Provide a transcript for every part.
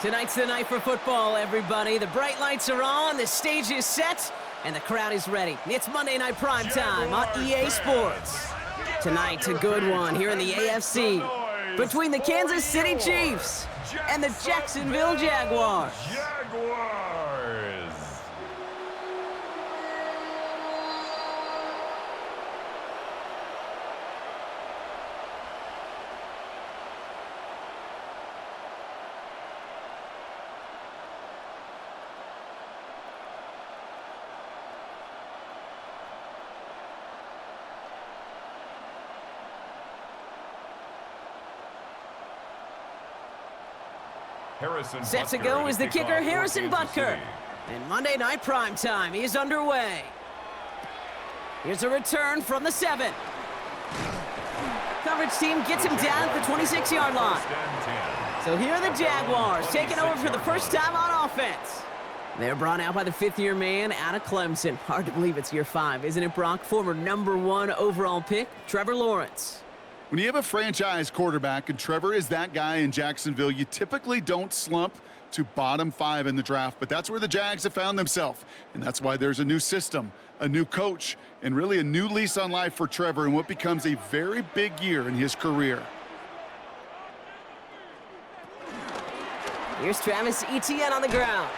Tonight's the night for football, everybody. The bright lights are on, the stage is set, and the crowd is ready. It's Monday Night Prime Time on EA Sports. Tonight's a good one here in the AFC between the Kansas City Chiefs and the Jacksonville Jaguars. Set to go is the kicker, Harrison Butker. And Monday Night Prime Time is underway. Here's a return from the 7. Coverage team gets him down at the 26-yard line. So here are the Jaguars taking over for the first time on offense. They're brought out by the fifth-year man out of Clemson. Hard to believe it's year 5, isn't it, Brock? Former #1 overall pick, Trevor Lawrence. When you have a franchise quarterback, and Trevor is that guy in Jacksonville, you typically don't slump to bottom 5 in the draft, but that's where the Jags have found themselves, and that's why there's a new system, a new coach, and really a new lease on life for Trevor in what becomes a very big year in his career. Here's Travis Etienne on the ground.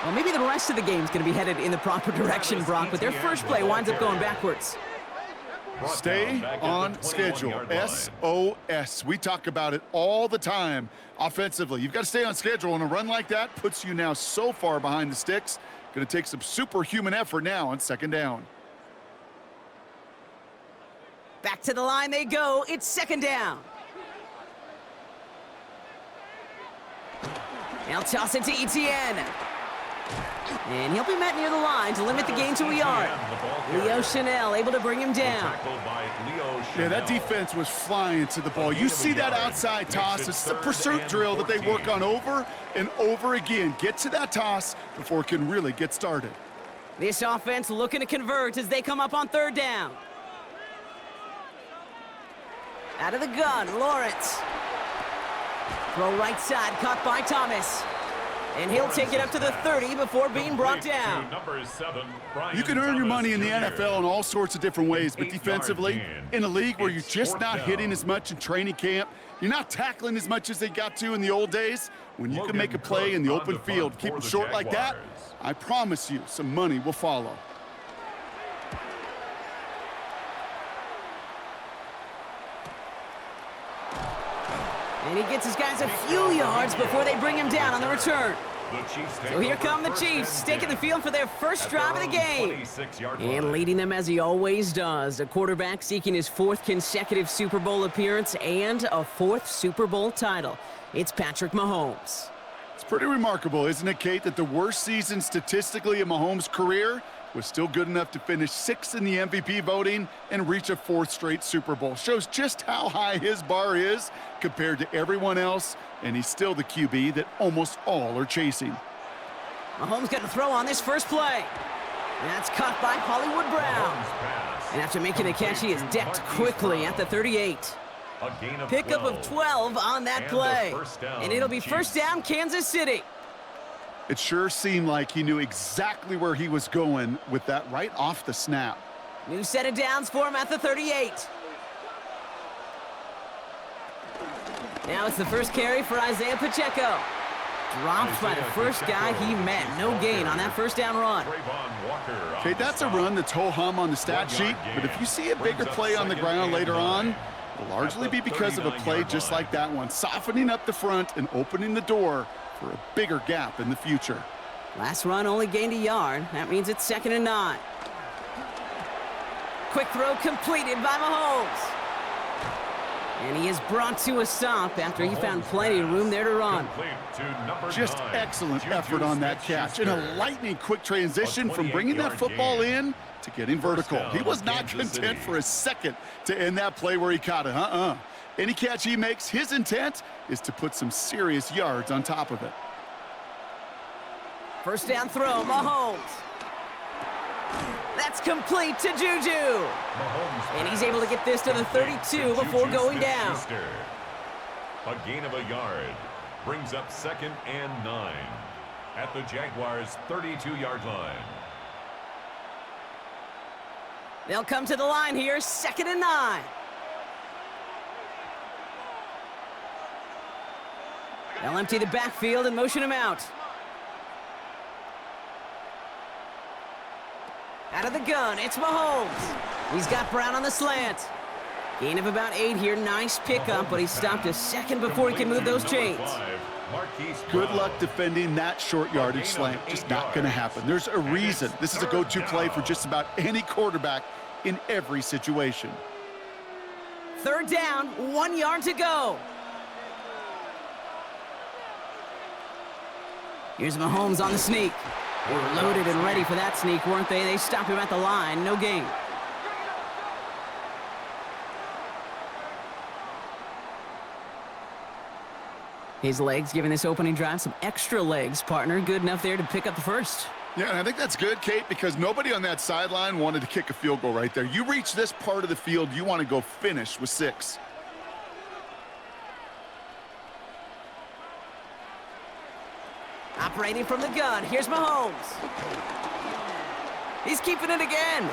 Well, maybe the rest of the game's going to be headed in the proper direction, Brock, but their first play winds up going backwards. Stay on schedule. SOS. We talk about it all the time offensively. You've got to stay on schedule, and a run like that puts you now so far behind the sticks. Going to take some superhuman effort now on second down. Back to the line they go. It's second down. Now toss it to Etienne. And he'll be met near the line to limit the gain to a yard. Leo Chanel able to bring him down. Yeah, that defense was flying to the ball. You see that outside toss. It's the pursuit drill that they work on over and over again. Get to that toss before it can really get started. This offense looking to convert as they come up on third down. Out of the gun, Lawrence. Throw right side, caught by Thomas. And he'll take it up to the 30 before being brought down. You can earn your money in the NFL in all sorts of different ways, but defensively, in a league where you're just not hitting as much in training camp, you're not tackling as much as they got to in the old days, when you can make a play in the open field, keep it short like that, I promise you some money will follow. And he gets his guys a few yards before they bring him down on the return. So here come the Chiefs, taking the field for their first drive of the game. And leading them as he always does, a quarterback seeking his 4th consecutive Super Bowl appearance and a 4th Super Bowl title. It's Patrick Mahomes. It's pretty remarkable, isn't it, Kate, that the worst season statistically in Mahomes' career was still good enough to finish 6th in the MVP voting and reach a 4th straight Super Bowl. Shows just how high his bar is compared to everyone else, and he's still the QB that almost all are chasing. Mahomes got to throw on this first play. That's caught by Hollywood Brown. And after making the catch, he is decked quickly at the 38. Pickup of 12 on that play. And it'll be first down, Kansas City. It sure seemed like he knew exactly where he was going with that right off the snap. New set of downs for him at the 38. Now it's the first carry for Isaiah Pacheco. Dropped by the first guy he met. No gain on that first down run. Okay, that's a run that's ho-hum on the stat sheet, but if you see a bigger play on the ground later on, it'll largely be because of a play just like that one, softening up the front and opening the door for a bigger gap in the future. Last run only gained a yard. That means it's 2nd and 9. Quick throw completed by Mahomes. And he is brought to a stop after he found plenty of room there to run. Just excellent effort on that catch. And a lightning quick transition from bringing that football in to getting vertical. He was not content for a second to end that play where he caught it. Any catch he makes, his intent is to put some serious yards on top of it. First down throw, Mahomes. That's complete to Juju. And he's able to get this to the 32 before going down. A gain of a yard. Brings up 2nd and 9 at the Jaguars' 32-yard line. They'll come to the line here, 2nd and 9. They'll empty the backfield and motion him out. Out of the gun, it's Mahomes. He's got Brown on the slant. Gain of about 8 here, nice pickup, but he stopped a second before he can move those chains. Good luck defending that short yardage slant. Just not going to happen. There's a reason. This is a go-to play for just about any quarterback in every situation. 3rd down, 1 yard to go. Here's Mahomes on the sneak. They were loaded and ready for that sneak, weren't they? They stopped him at the line, no gain. His legs giving this opening drive some extra legs, partner. Good enough there to pick up the first. Yeah, and I think that's good, Kate, because nobody on that sideline wanted to kick a field goal right there. You reach this part of the field, you want to go finish with 6. Operating from the gun, here's Mahomes. He's keeping it again.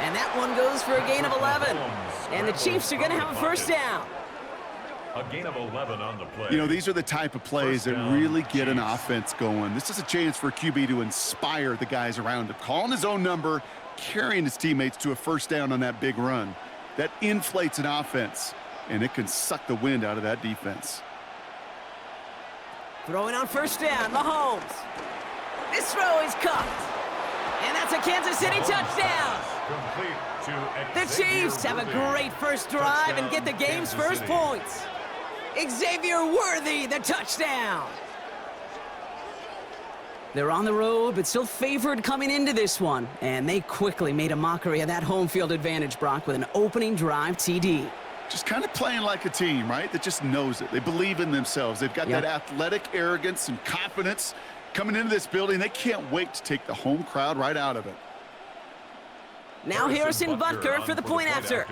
And that one goes for a gain of 11. And the Chiefs are going to have a first down. A gain of 11 on the play. You know, these are the type of plays that really get an offense going. This is a chance for QB to inspire the guys around him. Calling his own number, carrying his teammates to a first down on that big run. That inflates an offense, and it can suck the wind out of that defense. Throwing on first down, Mahomes. This throw is caught. And that's a Kansas City touchdown. The Chiefs have a great first drive and get the game's first points. Xavier Worthy, the touchdown. They're on the road, but still favored coming into this one. And they quickly made a mockery of that home field advantage, Brock, with an opening drive TD. Just kind of playing like a team, right? That just knows it. They believe in themselves. They've got that athletic arrogance and confidence coming into this building. They can't wait to take the home crowd right out of it. Now Harrison Butker for the point after.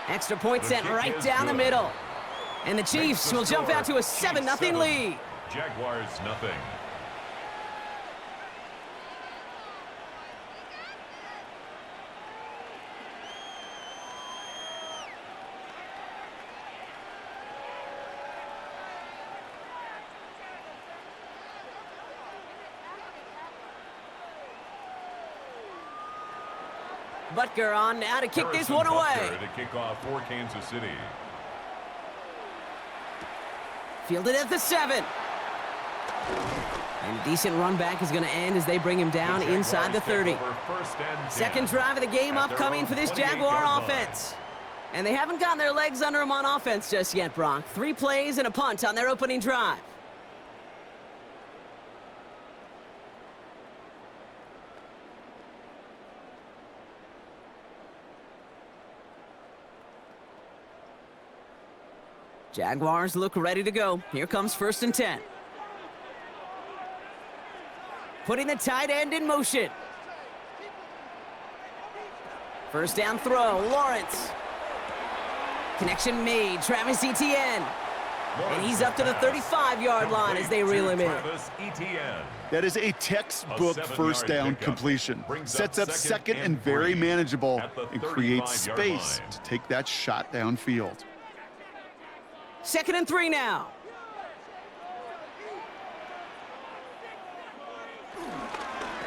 Extra point sent right down the middle. And the Chiefs will jump out to a 7-0 lead. Jaguars nothing. Butker on now to kick this one away. To kick off for Kansas City. Fielded at the 7. And a decent run back is going to end as they bring him down inside the 30. Second drive of the game upcoming for this Jaguar offense. And they haven't gotten their legs under them on offense just yet, Brock. 3 plays and a punt on their opening drive. Jaguars look ready to go. Here comes 1st and 10. Putting the tight end in motion. First down throw, Lawrence. Connection made, Travis Etienne. And he's up to the 35-yard line as they reel him in. That is a textbook first down completion. Sets up 2nd and very manageable and creates space to take that shot downfield. 2nd and 3 now.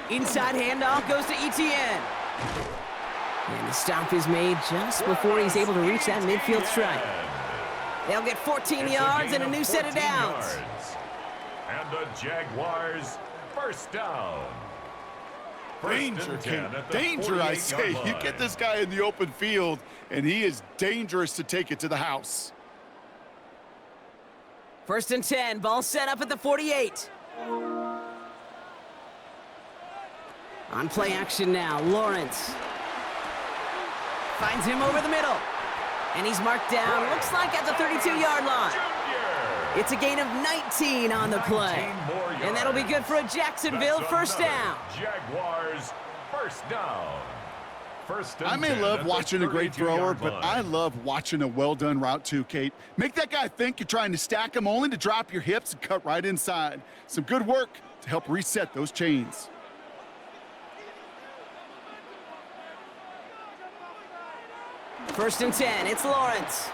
Inside handoff goes to Etienne. And the stop is made just before he's able to reach that midfield strike. They'll get 14 yards and a new set of downs. And the Jaguars first down. Danger, King. Danger, I say. You get this guy in the open field, and he is dangerous to take it to the house. 1st and 10, ball set up at the 48. On play action now, Lawrence. Finds him over the middle. And he's marked down, looks like at the 32-yard line. It's a gain of 19 on the play. And that'll be good for a Jacksonville first down. Jaguars first down. First and I may 10 love at the watching a great thrower, 32-yard but line. I love watching a well-done route too, Kate. Make that guy think you're trying to stack him only to drop your hips and cut right inside. Some good work to help reset those chains. First and 10, it's Lawrence.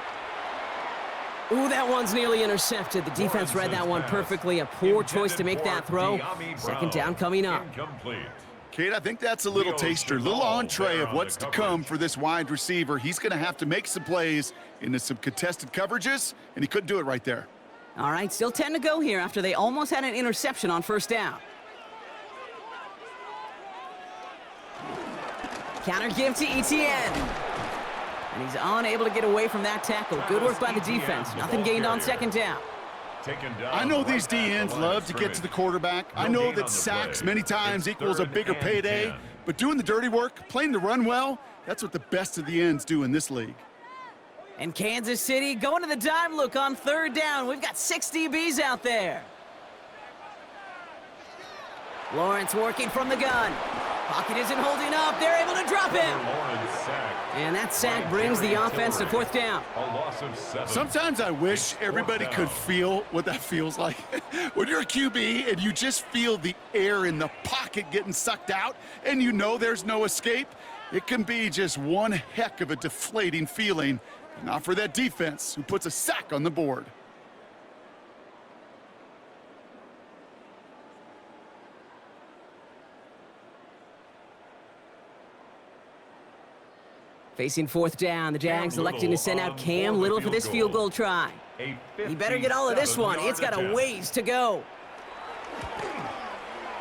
Ooh, that one's nearly intercepted. The defense read that one perfectly. A poor choice to make that throw. Second down coming up. Incomplete. Kate, I think that's a little taster, a little entree of what's to come for this wide receiver. He's going to have to make some plays into some contested coverages, and he couldn't do it right there. All right, still 10 to go here after they almost had an interception on first down. Counter give to Etienne. And he's unable to get away from that tackle. Good work by the defense. Nothing gained on second down. I know these DNs love to get to the quarterback. I know that sacks many times equals a bigger payday, but doing the dirty work, playing the run well, that's what the best of the ends do in this league. And Kansas City going to the dime look on third down. We've got 6 DBs out there. Lawrence working from the gun. Pocket isn't holding up. They're able to drop him. And that sack brings the offense to fourth down. A loss of 7. Sometimes I wish everybody could feel what that feels like. When you're a QB and you just feel the air in the pocket getting sucked out and you know there's no escape, it can be just one heck of a deflating feeling. Not for that defense who puts a sack on the board. Facing fourth down, the Jags electing to send out Cam Little for this field goal try. He better get all of this one. It's got a ways to go.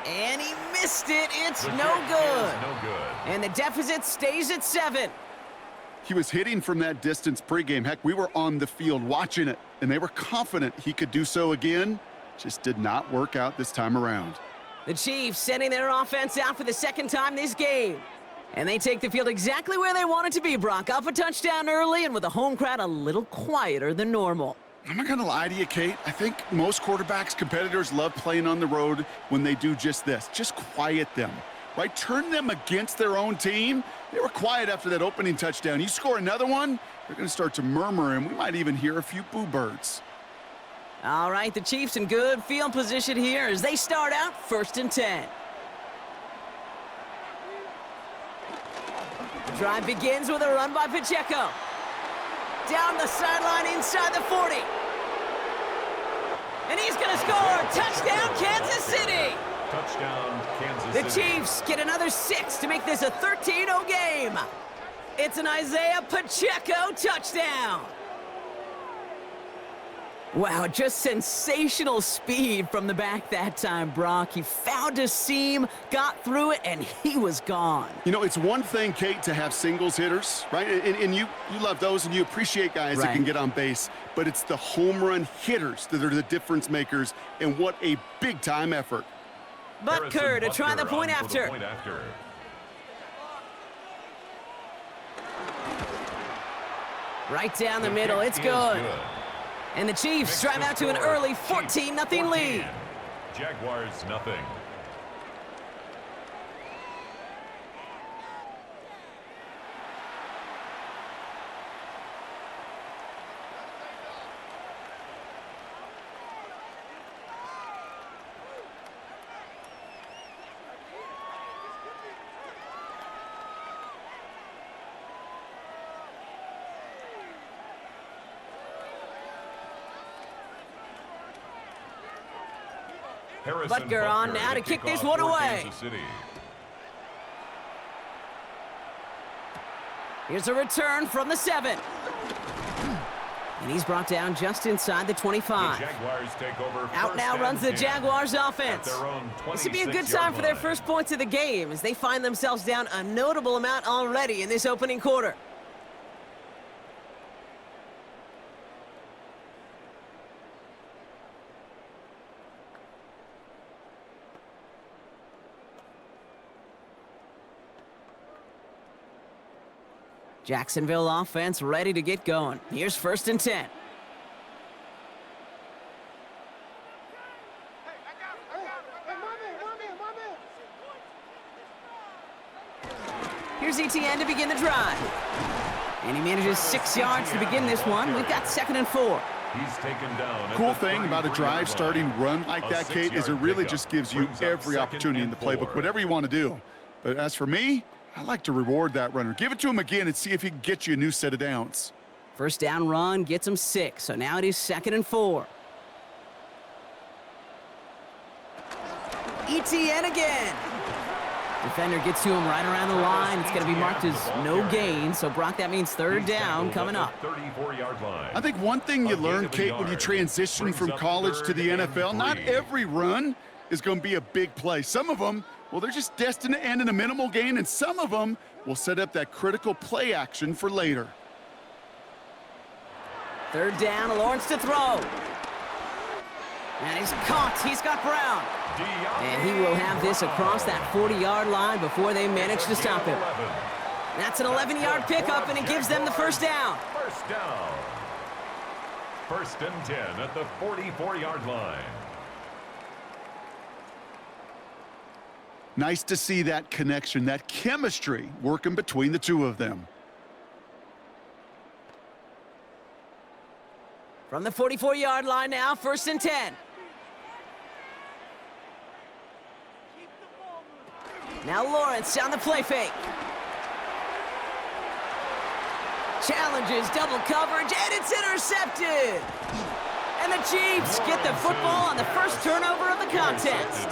And he missed it. It's no good. And the deficit stays at 7. He was hitting from that distance pregame. Heck, we were on the field watching it, and they were confident he could do so again. Just did not work out this time around. The Chiefs sending their offense out for the second time this game. And they take the field exactly where they want it to be, Brock. Up a touchdown early and with a home crowd a little quieter than normal. I'm not going to lie to you, Kate. I think most quarterbacks, competitors love playing on the road when they do just this. Just quiet them, right? Turn them against their own team. They were quiet after that opening touchdown. You score another one, they're going to start to murmur, and we might even hear a few boo birds. All right, the Chiefs in good field position here as they start out first and 10. The drive begins with a run by Pacheco. Down the sideline inside the 40. And he's going to score. Touchdown, Kansas City. Touchdown, Kansas City. The Chiefs get another 6 to make this a 13-0 game. It's an Isaiah Pacheco touchdown. Wow, just sensational speed from the back that time, Brock. He found a seam, got through it, and he was gone. You know, it's one thing, Kate, to have singles hitters, right? And you love those, and you appreciate guys that can get on base. But it's the home run hitters that are the difference makers, and what a big-time effort. Butker to try the point after. Right down the middle, it's good. And the Chiefs drive out to an early 14-0 lead. Jaguars nothing. Butker on now to kick this one away. Here's a return from the 7. And he's brought down just inside the 25. The Jaguars take over. Out now runs the Jaguars offense. This would be a good time for their first points of the game as they find themselves down a notable amount already in this opening quarter. Jacksonville offense ready to get going. Here's first and 10. Here's ETN to begin the drive. And he manages 6 yards to begin this one. We've got 2nd and 4. He's taken down. Cool thing about a drive starting run like that, Kate, is it really just gives you every opportunity in the playbook, whatever you want to do. But as for me, I like to reward that runner. Give it to him again and see if he can get you a new set of downs. First down run gets him 6, so now it is 2nd and 4. ETN again. Defender gets to him right around the line. It's going to be marked as no gain, so Brock, that means 3rd down coming up. 34-yard line. I think one thing you learn, Kate, when you transition from college to the NFL, not every run is going to be a big play. Some of them, well, they're just destined to end in a minimal gain, and some of them will set up that critical play action for later. 3rd down, Lawrence to throw. And he's caught. He's got Brown. And he will have this across that 40-yard line before they manage to stop him. That's an 11-yard pickup, and it gives them the 1st down. First down. 1st and 10 at the 44-yard line. Nice to see that connection, that chemistry working between the two of them. From the 44-yard line now, 1st and 10. Now Lawrence on the play fake. Challenges double coverage, and it's intercepted. And the Chiefs get the football on the first turnover of the contest.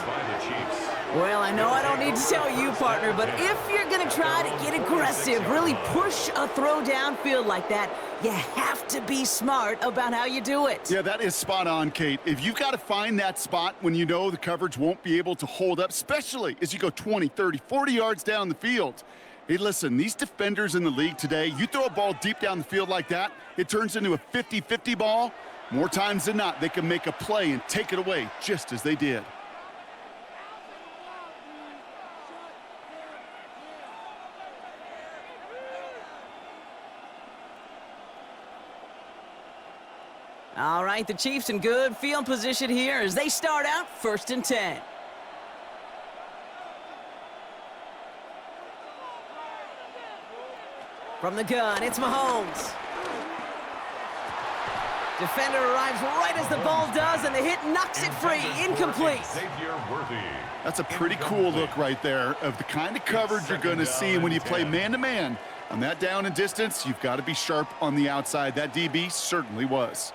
Well, I know I don't need to tell you, partner, but if you're going to try to get aggressive, really push a throw downfield like that, you have to be smart about how you do it. Yeah, that is spot on, Kate. If you've got to find that spot when you know the coverage won't be able to hold up, especially as you go 20, 30, 40 yards down the field. Hey, listen, these defenders in the league today, you throw a ball deep down the field like that, it turns into a 50-50 ball. More times than not, they can make a play and take it away, just as they did. All right, the Chiefs in good field position here as they start out 1st and 10. From the gun, it's Mahomes. Defender arrives right as the ball does, and the hit knocks it free. Incomplete. That's a pretty cool look right there of the kind of coverage you're going to see when you play man-to-man. On that down and distance, you've got to be sharp on the outside. That DB certainly was.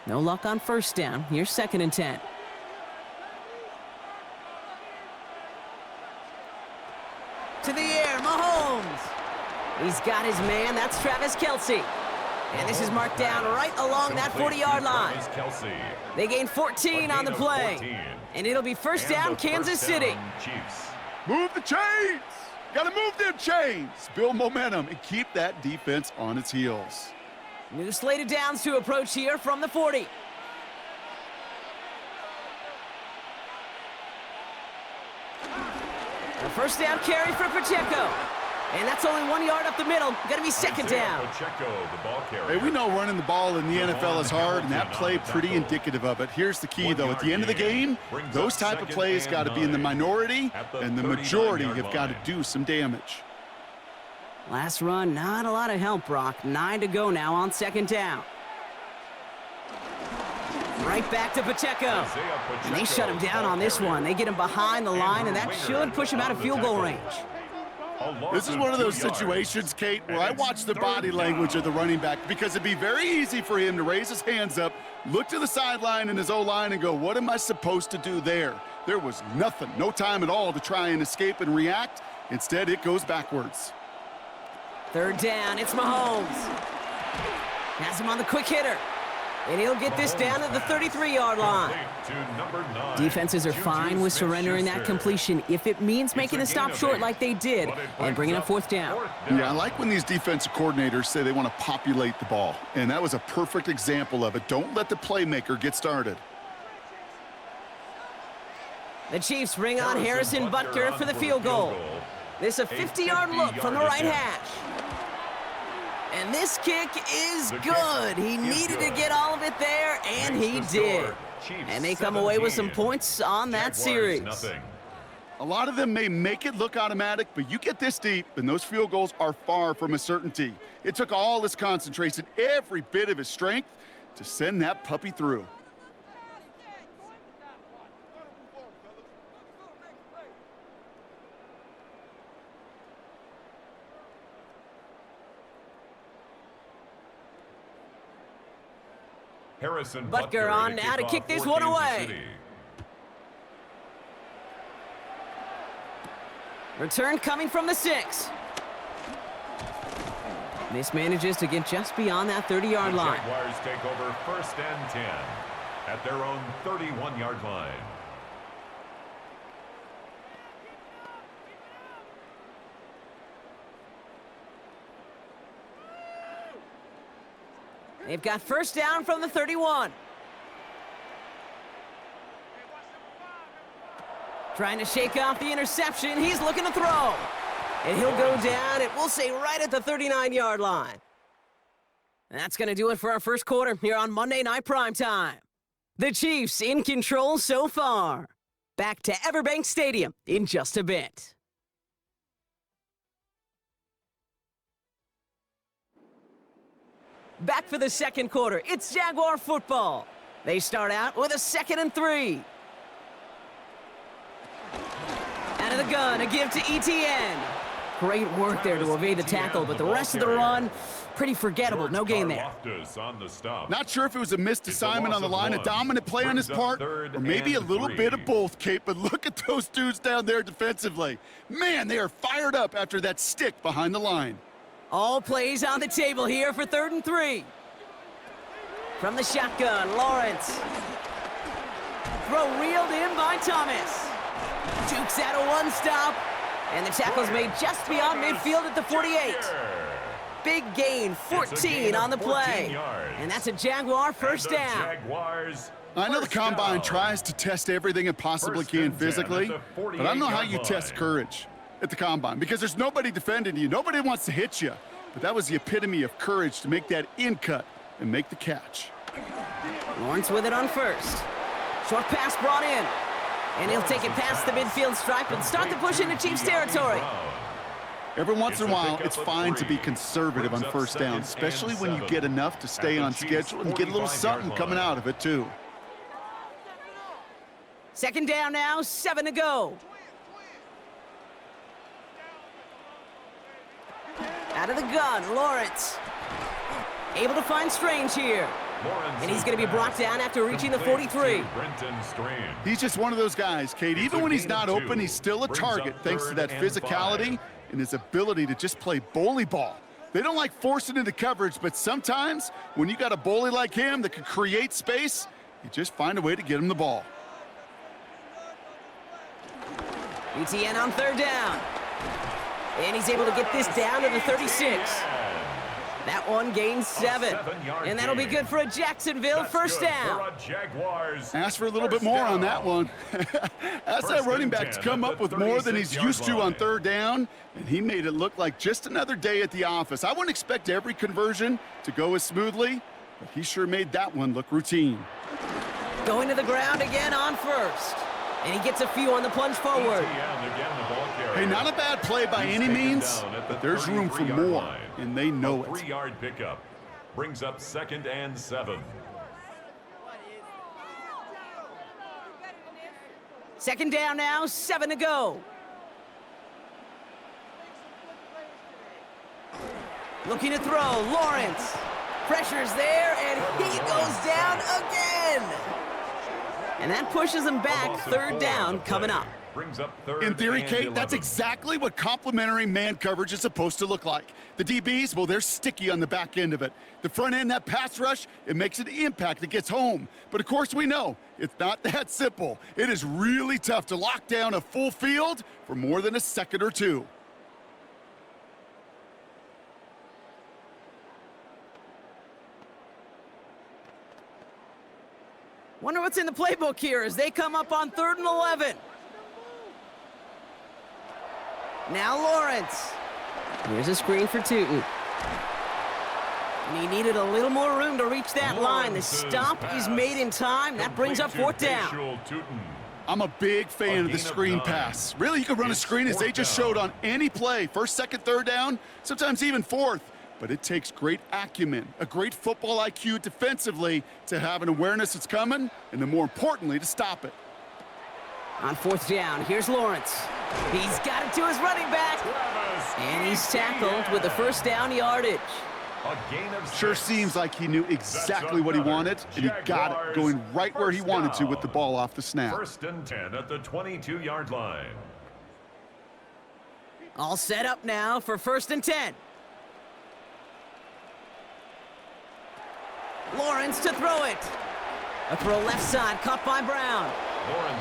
No luck on 1st down. Here's 2nd and 10. To the air, Mahomes. He's got his man. That's Travis Kelce. And this is marked down right along that 40-yard line. They gain 14 on the play. And it'll be 1st down, Kansas City. Move the chains. Got to move them chains. Build momentum and keep that defense on its heels. New slate of downs to approach here from the 40. The 1st down carry for Pacheco. And that's only 1 yard up the middle. Going to be 2nd down. Hey, we know running the ball in the NFL is hard, and that play pretty indicative of it. Here's the key, though. At the end of the game, those type of plays got to be in the minority, and the majority have got to do some damage. Last run, not a lot of help, Brock. 9 to go now on 2nd down. Right back to Pacheco. And they shut him down on this one. They get him behind the line, and that should push him out of field goal range. This is one of those situations, Kate, where I watch the body language of the running back because it'd be very easy for him to raise his hands up, look to the sideline in his O-line and go, what am I supposed to do there? There was nothing, no time at all to try and escape and react. Instead, it goes backwards. 3rd down, it's Mahomes. Has him on the quick hitter. And he'll get this down at the 33-yard line. Defenses are fine with surrendering that completion if it means making the stop short like they did and bringing up 4th down. Yeah, I like when these defensive coordinators say they want to populate the ball. And that was a perfect example of it. Don't let the playmaker get started. The Chiefs bring on Harrison Butker for the field goal. This is a 50-yard look from the right hash. And this kick is good. He needed to get all of it there, and he did. And they come away with some points on that series. A lot of them may make it look automatic, but you get this deep, and those field goals are far from a certainty. It took all his concentration, every bit of his strength, to send that puppy through. Harrison Butker on now to kick this one away. Return coming from the 6. Mismanages to get just beyond that 30-yard line. Jaguars take over 1st and 10 at their own 31-yard line. They've got first down from the 31. Trying to shake off the interception. He's looking to throw. And he'll go down, and we'll say right at the 39-yard line. And that's going to do it for our first quarter here on Monday Night Primetime. The Chiefs in control so far. Back to Everbank Stadium in just a bit. Back for the second quarter. It's Jaguar football. They start out with a 2nd and 3. Out of the gun, a give to ETN. Great work there to evade the tackle, but the rest of the run, pretty forgettable. No gain there. Not sure if it was a missed assignment on the line, a dominant play on his part, or maybe a little bit of both, Kate, but look at those dudes down there defensively. Man, they are fired up after that stick behind the line. All plays on the table here for 3rd and 3. From the shotgun, Lawrence. Throw reeled in by Thomas. Dukes out of one stop, and the tackle's made just beyond midfield at the 48. Big gain, 14 on the play. And that's a Jaguar first down. I know the Combine tries to test everything it possibly can physically, but I don't know how you test courage at the Combine, because there's nobody defending you. Nobody wants to hit you. But that was the epitome of courage to make that in cut and make the catch. Lawrence with it on first. Short pass brought in. And he'll take it past the midfield stripe and start the push into Chiefs territory. Every once in a while, it's fine to be conservative on first down, especially when you get enough to stay on schedule and get a little something coming out of it, too. 2nd down now, 7 to go. Out of the gun, Lawrence. Able to find Strange here. And he's going to be brought down after reaching the 43. He's just one of those guys, Kate. Even when he's not open, he's still a target thanks to that physicality and his ability to just play bully ball. They don't like forcing into coverage, but sometimes when you got a bully like him that can create space, you just find a way to get him the ball. ETN on 3rd down. And he's able to get this down to the 36. That one gains 7. And that'll be good for a Jacksonville first down. Ask for a little bit more on that one. Ask that running back to come up with more than he's used to on 3rd down, and he made it look like just another day at the office. I wouldn't expect every conversion to go as smoothly, but he sure made that one look routine. Going to the ground again on first. And he gets a few on the plunge forward. Hey, not a bad play by any means, but there's room for more, and they know it. 3-yard pickup brings up 2nd and 7. 2nd down now, 7 to go. Looking to throw, Lawrence. Pressure's there, and he goes down again. And that pushes him back. 3rd down coming up. In theory, Kate, that's exactly what complementary man coverage is supposed to look like. The DBs, well, they're sticky on the back end of it. The front end, that pass rush, it makes an impact that gets home. But of course we know it's not that simple. It is really tough to lock down a full field for more than a second or two. Wonder what's in the playbook here as they come up on 3rd and 11. Now Lawrence. Here's a screen for Tootin. And he needed a little more room to reach that line. The stop is made in time. That brings up 4th down. I'm a big fan of the screen pass. Really, you can run a screen as they just showed on any play. First, second, third down, sometimes even fourth. But it takes great acumen, a great football IQ defensively to have an awareness it's coming, and then more importantly, to stop it. On fourth down, here's Lawrence. He's got it to his running back. And he's tackled with the first down yardage. Sure seems like he knew exactly what he wanted, and he got it, going right where he wanted to with the ball off the snap. 1st and 10 at the 22-yard line. All set up now for 1st and 10. Lawrence to throw it. A throw left side, caught by Brown.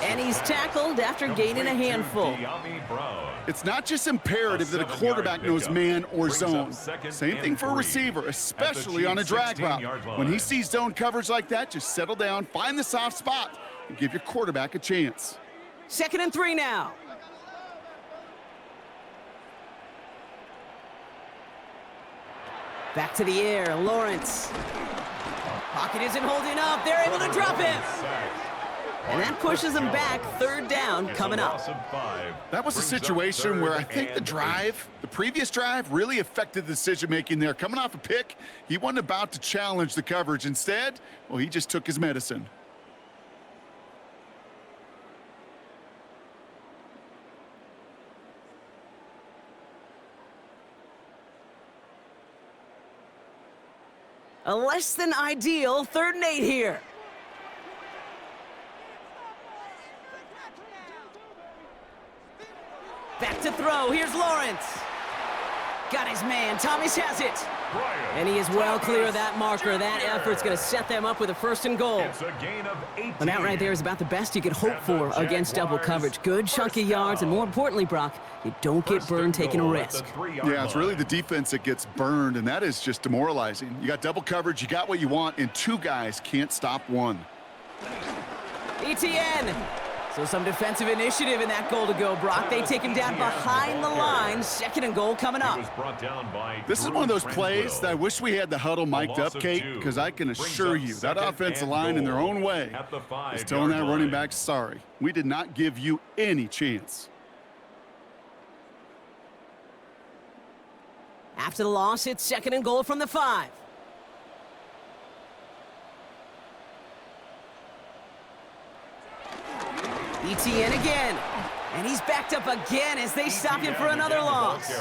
And he's tackled after gaining a handful. It's not just imperative that a quarterback knows man or zone. Same thing for a receiver, especially on a drag route. When he sees zone coverage like that, just settle down, find the soft spot, and give your quarterback a chance. 2nd and 3 now. Back to the air, Lawrence. Pocket isn't holding up. They're able to drop him. And that pushes them back. 3rd down coming up. That was a situation where I think the previous drive, really affected the decision-making there. Coming off a pick, he wasn't about to challenge the coverage. Instead, well, he just took his medicine. A less than ideal 3rd and 8 here. Back to throw. Here's Lawrence. Got his man. Thomas has it. And he is well clear of that marker. That effort's going to set them up with a 1st and goal. And that right there is about the best you could hope for against double coverage. Good chunky yards, and more importantly, Brock, you don't get burned taking a risk. Yeah, it's really the defense that gets burned, and that is just demoralizing. You got double coverage, you got what you want, and 2 guys can't stop one. ETN. So some defensive initiative in that goal to go, Brock. They take him down behind the line. 2nd and goal coming up. This is one of those plays that I wish we had the huddle mic'd up, Kate, because I can assure you that offensive line in their own way is telling that running back, sorry, we did not give you any chance. After the loss, it's 2nd and goal from the 5. ETN again. And he's backed up again as they stop him for another loss.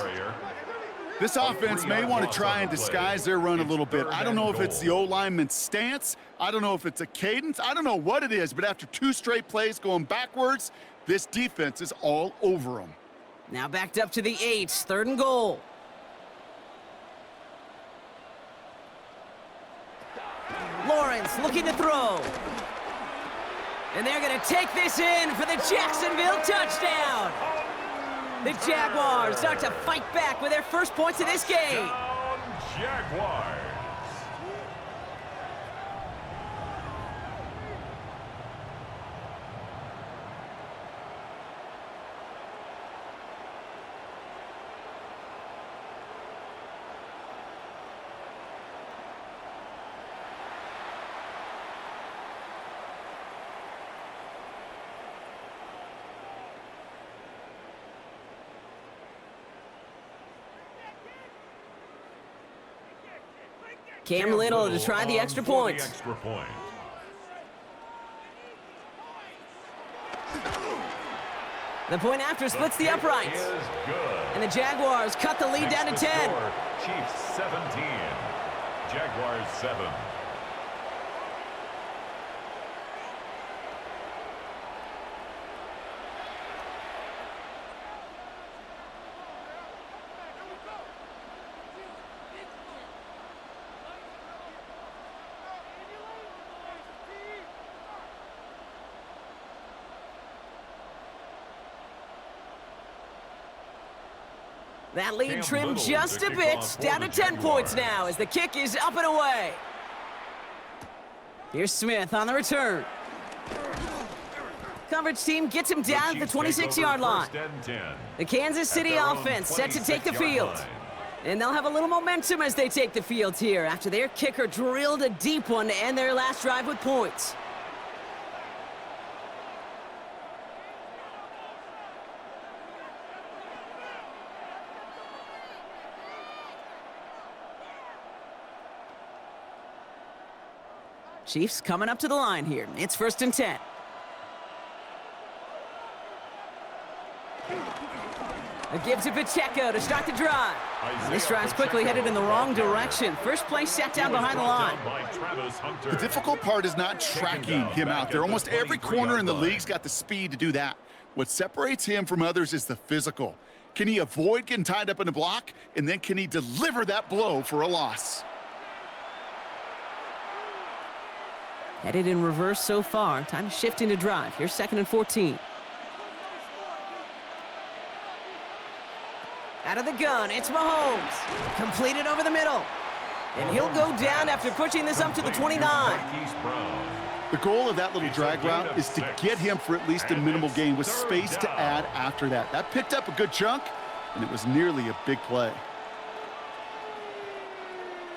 This offense may want to try and disguise their run a little bit. I don't know if it's the O-lineman's stance. I don't know if it's a cadence. I don't know what it is, but after 2 straight plays going backwards, this defense is all over them. Now backed up to the 8, 3rd and goal. Lawrence looking to throw. And they're going to take this in for the Jacksonville touchdown. The Jaguars start to fight back with their first points of this game. Jaguars. Cam Little to try the extra point. The point after splits the uprights. And the Jaguars cut the lead down to 10. Chiefs 17, Jaguars 7. That lead trimmed just a bit, down to 10 points now as the kick is up and away. Here's Smith on the return. Coverage team gets him down at the 26-yard line. The Kansas City offense set to take the field. And they'll have a little momentum as they take the field here after their kicker drilled a deep one to end their last drive with points. Chiefs coming up to the line here. It's 1st and 10. A give to Pacheco to start the drive. This drive's quickly headed in the wrong direction. First play set down behind the line. The difficult part is not tracking him out there. Almost every corner in the league's got the speed to do that. What separates him from others is the physical. Can he avoid getting tied up in a block? And then can he deliver that blow for a loss? Headed in reverse so far. Time to shift into drive. Here's 2nd and 14. Out of the gun, it's Mahomes. Completed over the middle. And he'll go down after pushing this up to the 29. The goal of that little drag route is to get him for at least a minimal gain with space to add after that. That picked up a good chunk, and it was nearly a big play.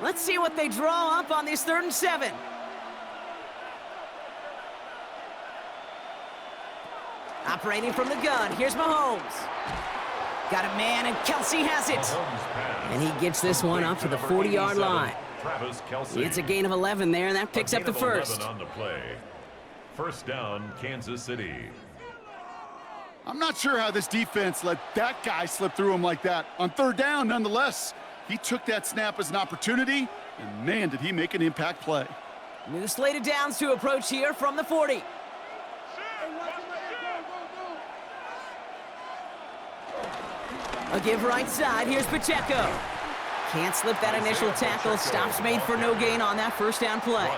Let's see what they draw up on this 3rd and 7. Operating from the gun, here's Mahomes. Got a man, and Kelsey has it. And he gets this one up to the 40-yard line. It's a gain of 11 there, and that picks up the first. On the play. 1st down, Kansas City. I'm not sure how this defense let that guy slip through him like that. On 3rd down, nonetheless, he took that snap as an opportunity, and man, did he make an impact play. New slate of downs to approach here from the 40. A give right side, here's Pacheco. Can't slip that initial tackle. Stops made for no gain on that 1st down play.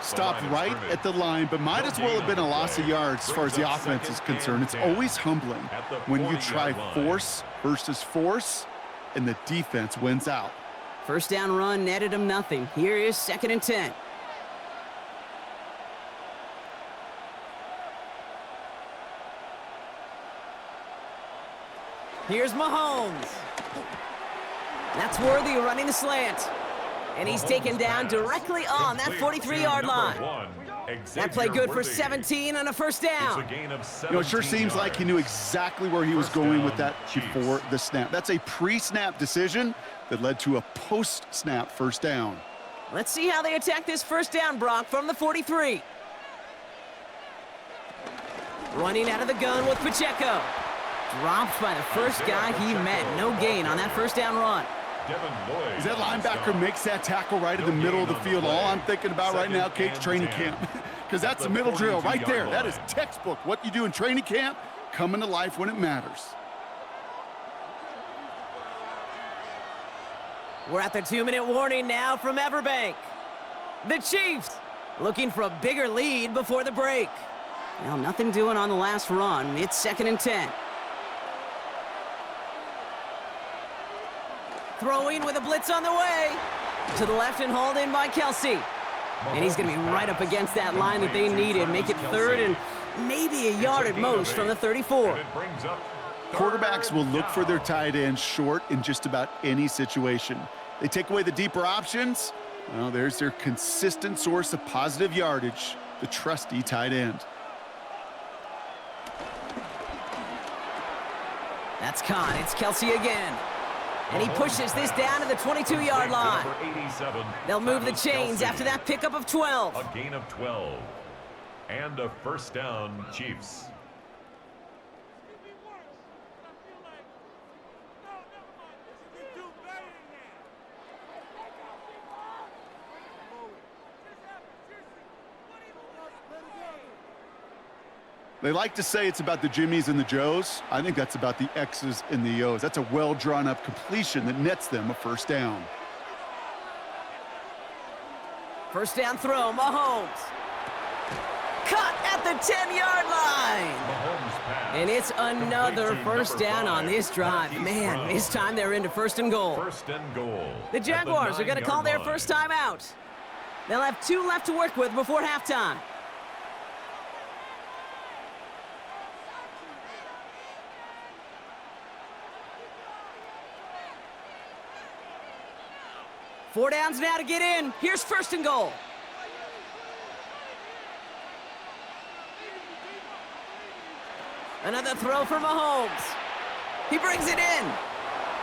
Stopped right at the line, but might as well have been a loss of yards as far as the offense is concerned. It's always humbling when you try force versus force, and the defense wins out. 1st down run netted him nothing. Here is 2nd and 10. Here's Mahomes. That's Worthy running the slant. And he's taken down directly on that 43-yard line. That play good for 17 and a 1st down. You know, it sure seems like he knew exactly where he was going with that before the snap. That's a pre-snap decision that led to a post-snap 1st down. Let's see how they attack this 1st down, Brock, from the 43. Running out of the gun with Pacheco. Dropped by the first guy he met. No gain on that 1st down run. As that linebacker makes that tackle right in the middle of the field, all I'm thinking about right now, Kate's training camp. Because that's the middle drill right there. That is textbook. What you do in training camp, coming to life when it matters. We're at the 2-minute warning now from Everbank. The Chiefs looking for a bigger lead before the break. Well, nothing doing on the last run. It's 2nd and 10. Throwing with a blitz on the way. To the left and hauled in by Kelsey. And he's going to be right up against that line that they needed. Make it 3rd and maybe a yard at most from the 34. Quarterbacks will look for their tight end short in just about any situation. They take away the deeper options. Well, there's their consistent source of positive yardage, the trusty tight end. That's caught. It's Kelsey again. And he pushes this down to the 22-yard line. They'll move the chains after that pickup of 12. A gain of 12. And a 1st down, Chiefs. They like to say it's about the Jimmies and the Joes. I think that's about the X's and the O's. That's a well-drawn-up completion that nets them a 1st down. 1st down throw, Mahomes. Cut at the 10-yard line. And it's another 1st down on this drive. Man, this time they're into 1st and goal. 1st and goal. The Jaguars are going to call their first time out. They'll have 2 left to work with before halftime. Four downs now to get in. Here's 1st and goal. Another throw for Mahomes. He brings it in.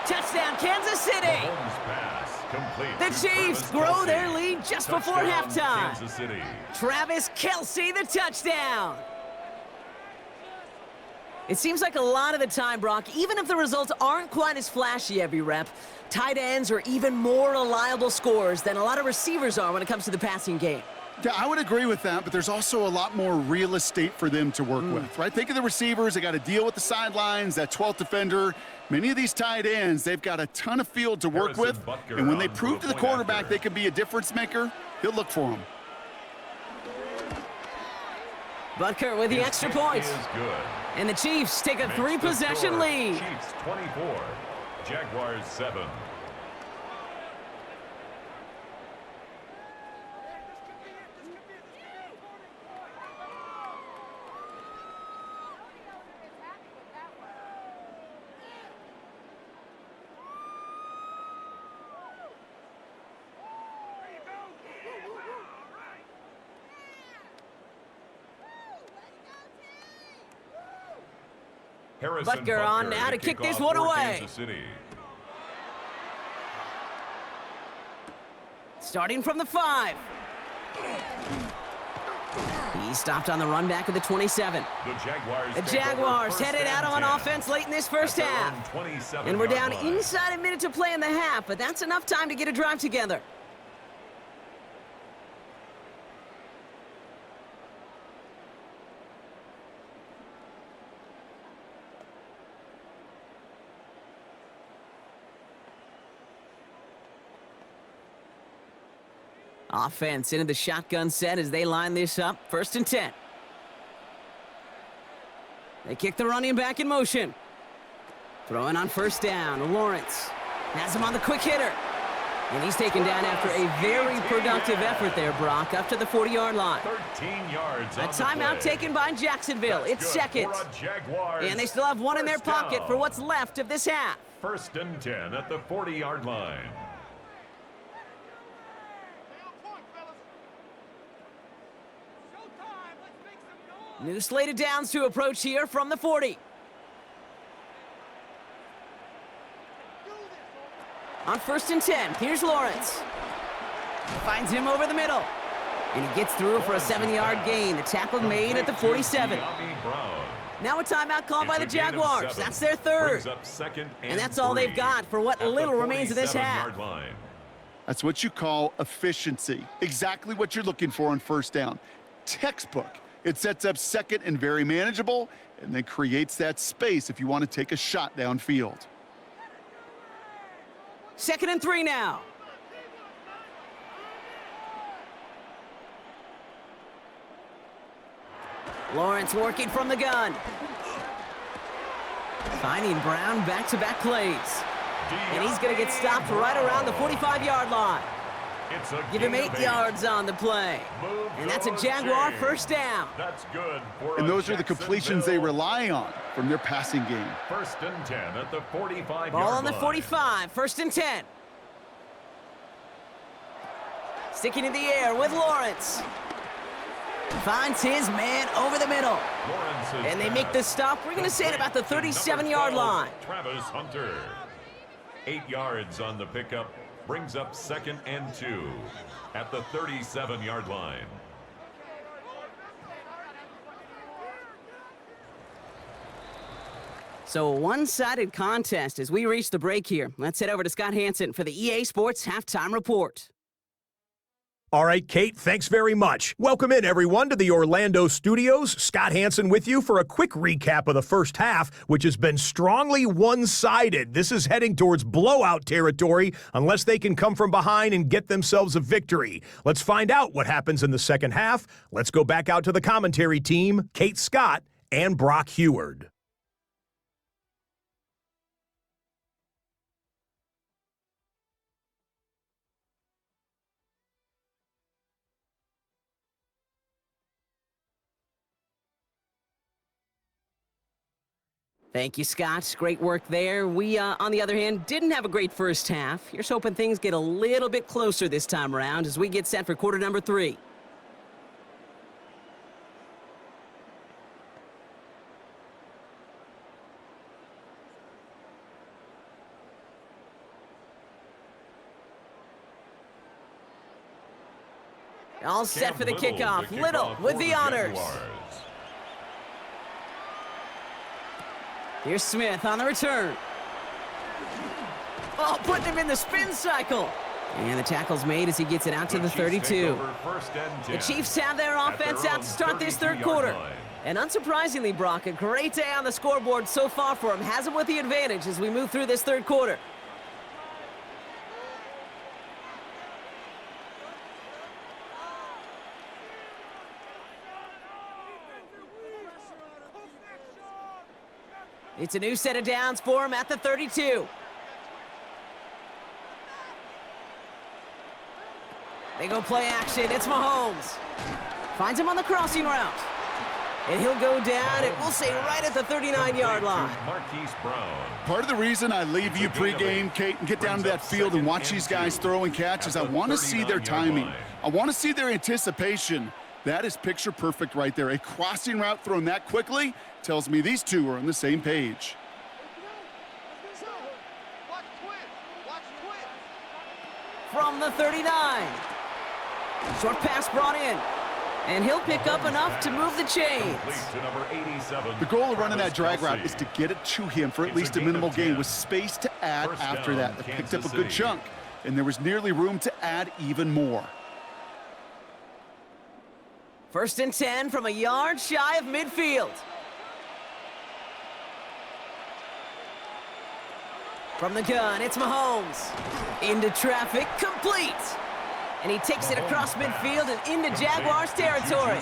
Touchdown, Kansas City. Mahomes pass complete. The Chiefs grow their lead just before halftime. Kansas City. Travis Kelce, the touchdown. It seems like a lot of the time, Brock, even if the results aren't quite as flashy every rep, tight ends are even more reliable scorers than a lot of receivers are when it comes to the passing game. Yeah, I would agree with that, but there's also a lot more real estate for them to work with, right? Think of the receivers. They got to deal with the sidelines, that 12th defender. Many of these tight ends, they've got a ton of field to work with, and when they prove to the quarterback they can be a difference maker, he'll look for them. Butker with the extra point. And the Chiefs take a 3-possession lead. Chiefs 24, Jaguars 7. Butker on now to kick this one away. Starting from the 5. He stopped on the run back of the 27. The Jaguars headed out on offense late in this first half. And we're down inside a minute to play in the half, but that's enough time to get a drive together. Offense into the shotgun set as they line this up. 1st and 10. They kick the running back in motion. Throwing on 1st down. Lawrence has him on the quick hitter. And he's taken down after a very productive effort there, Brock, up to the 40-yard line. 13 yards. A timeout taken by Jacksonville. It's second. And they still have one in their pocket for what's left of this half. 1st and 10 at the 40-yard line. New slate of downs to approach here from the 40. On 1st and 10, here's Lawrence. Finds him over the middle. And he gets through for a 7-yard gain. The tackle made at the 47. Now a timeout called by the Jaguars. That's their 3rd. And that's all they've got for what little remains of this half. That's what you call efficiency. Exactly what you're looking for on 1st down. Textbook. It sets up 2nd and very manageable, and then creates that space if you want to take a shot downfield. 2nd and 3 now. Lawrence working from the gun. Finding Brown back-to-back plays. And he's going to get stopped right around the 45-yard line. Give him 8 yards on the play. And that's a Jaguar 1st down. That's good. And those are the completions they rely on from their passing game. 1st and 10 at the 45-yard line. Ball on the 45, 1st and 10. Sticking in the air with Lawrence. Finds his man over the middle. And they make the stop. We're going to say it about the 37-yard line. Travis Hunter. 8 yards on the pickup. Brings up 2nd and 2 at the 37-yard line. So a one-sided contest as we reach the break here. Let's head over to Scott Hansen for the EA Sports Halftime Report. All right, Kate, thanks very much. Welcome in, everyone, to the Orlando studios. Scott Hansen with you for a quick recap of the first half, which has been strongly one-sided. This is heading towards blowout territory unless they can come from behind and get themselves a victory. Let's find out what happens in the second half. Let's go back out to the commentary team, Kate Scott and Brock Heward. Thank you, Scott. Great work there. We, on the other hand, didn't have a great first half. Here's hoping things get a little bit closer this time around as we get set for quarter number 3. All set for the kickoff. Little with the honors. Here's Smith on the return. Oh, putting him in the spin cycle. And the tackle's made as he gets it out to the 32. The Chiefs have their offense out to start this third quarter. And unsurprisingly, Brock, a great day on the scoreboard so far for him. Has him with the advantage as we move through this third quarter. It's a new set of downs for him at the 32. They go play action. It's Mahomes. Finds him on the crossing route. And he'll go down, and we'll say right at the 39-yard line. Part of the reason I leave you pregame, Kate, and get down to that field and watch these guys throw and catch is I want to see their timing. I want to see their anticipation. That is picture perfect right there. A crossing route thrown that quickly tells me these two are on the same page. From the 39. Short pass brought in. And he'll pick up enough to move the chains. The goal of running that drag route is to get it to him for at least a minimal gain with space to add after that. They picked up a good chunk, and there was nearly room to add even more. 1st and 10 from a yard shy of midfield. From the gun, it's Mahomes. Into traffic, complete. And he takes it across midfield and into Jaguars territory.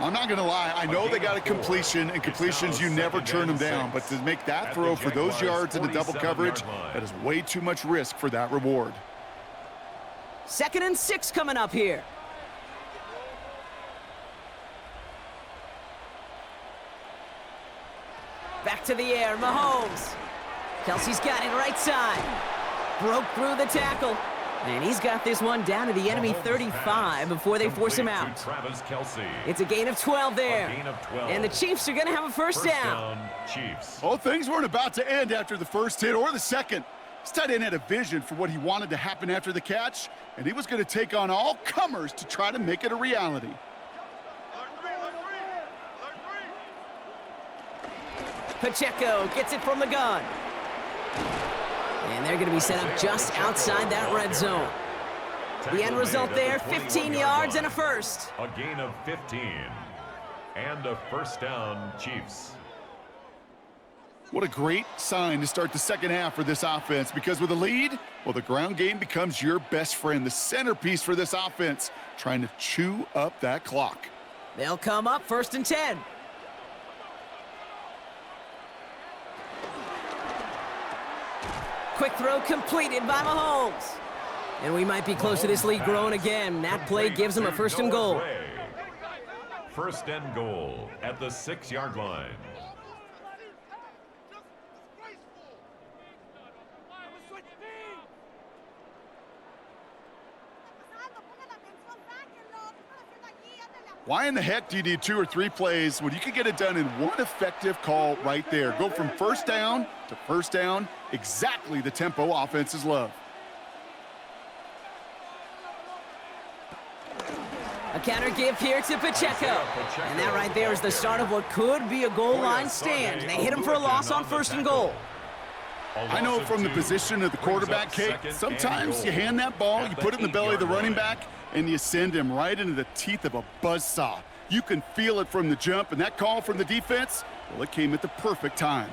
I'm not going to lie. I know they got a completion, and completions, you never turn them down. But to make that throw for those yards into double coverage, that is way too much risk for that reward. 2nd and 6 coming up here. Back to the air, Mahomes. Kelsey's got it right side. Broke through the tackle. And he's got this one down to the enemy 35 before they force him out. It's a gain of 12 there. And the Chiefs are going to have a first down. Well, things weren't about to end after the first hit or the second. This tight end had a vision for what he wanted to happen after the catch, and he was going to take on all comers to try to make it a reality. Pacheco gets it from the gun. And they're going to be set up just outside that red zone. The end result there, 15 yards and a first. A gain of 15 and a first down, Chiefs. What a great sign to start the second half for this offense, because with a lead, well, the ground game becomes your best friend, the centerpiece for this offense, trying to chew up that clock. They'll come up 1st and 10. Quick throw completed by Mahomes. And we might be close to this lead growing again. That play gives them a 1st and goal. 1st and goal at the 6-yard line. Why in the heck do you need 2 or 3 plays when you can get it done in one effective call right there? Go from first down to first down, exactly the tempo offenses love. A counter give here to Pacheco. And that right there is the start of what could be a goal line stand. They hit him for a loss on 1st and goal. I know from the position of the quarterback, Kate, sometimes you hand that ball, you put it in the belly of the running back, and you send him right into the teeth of a buzzsaw. You can feel it from the jump, and that call from the defense, well, it came at the perfect time.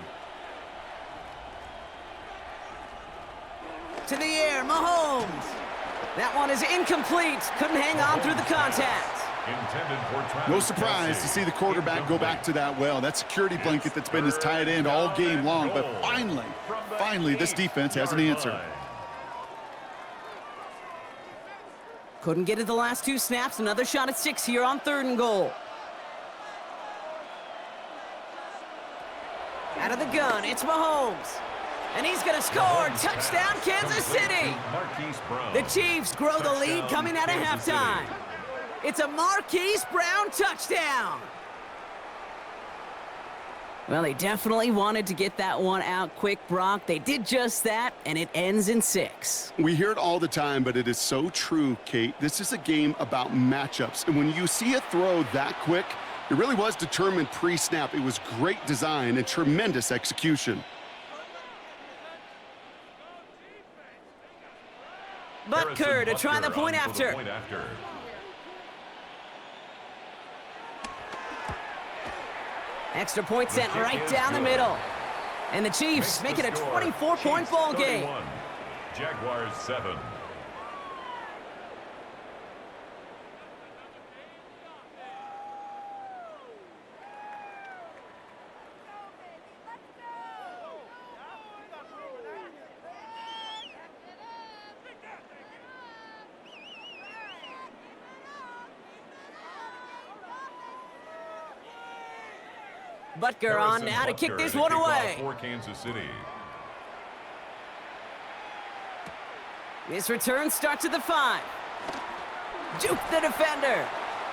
To the air, Mahomes. That one is incomplete. Couldn't hang on through the contact. No surprise to see the quarterback go back to that well. That security blanket that's been his tight end all game long, but finally, this defense has an answer. Couldn't get it the last 2 snaps. Another shot at 6 here on 3rd and goal. Out of the gun, it's Mahomes. And he's going to score. Touchdown, Kansas City. The Chiefs grow the lead coming out of halftime. It's a Marquise Brown touchdown. Well, they definitely wanted to get that one out quick, Brock. They did just that, and it ends in 6. We hear it all the time, but it is so true, Kate. This is a game about matchups. And when you see a throw that quick, it really was determined pre-snap. It was great design and tremendous execution. Butker to try the point after. Extra point sent right down the middle. And the Chiefs make it a 24-point ball game. Jaguars 7. Butker on now to kick this one away. For Kansas City. This return starts at the 5. Juke the defender.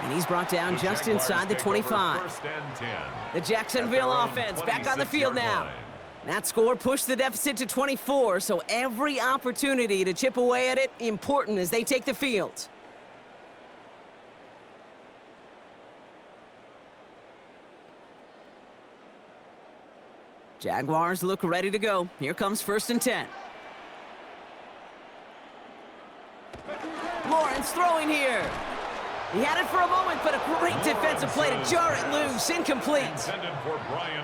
And he's brought down just inside the 25. First and 10. The Jacksonville offense back on the field now. That score pushed the deficit to 24, so every opportunity to chip away at it important as they take the field. Jaguars look ready to go. Here comes 1st and 10. Lawrence throwing here. He had it for a moment, but a great defensive play to jar it loose. Incomplete.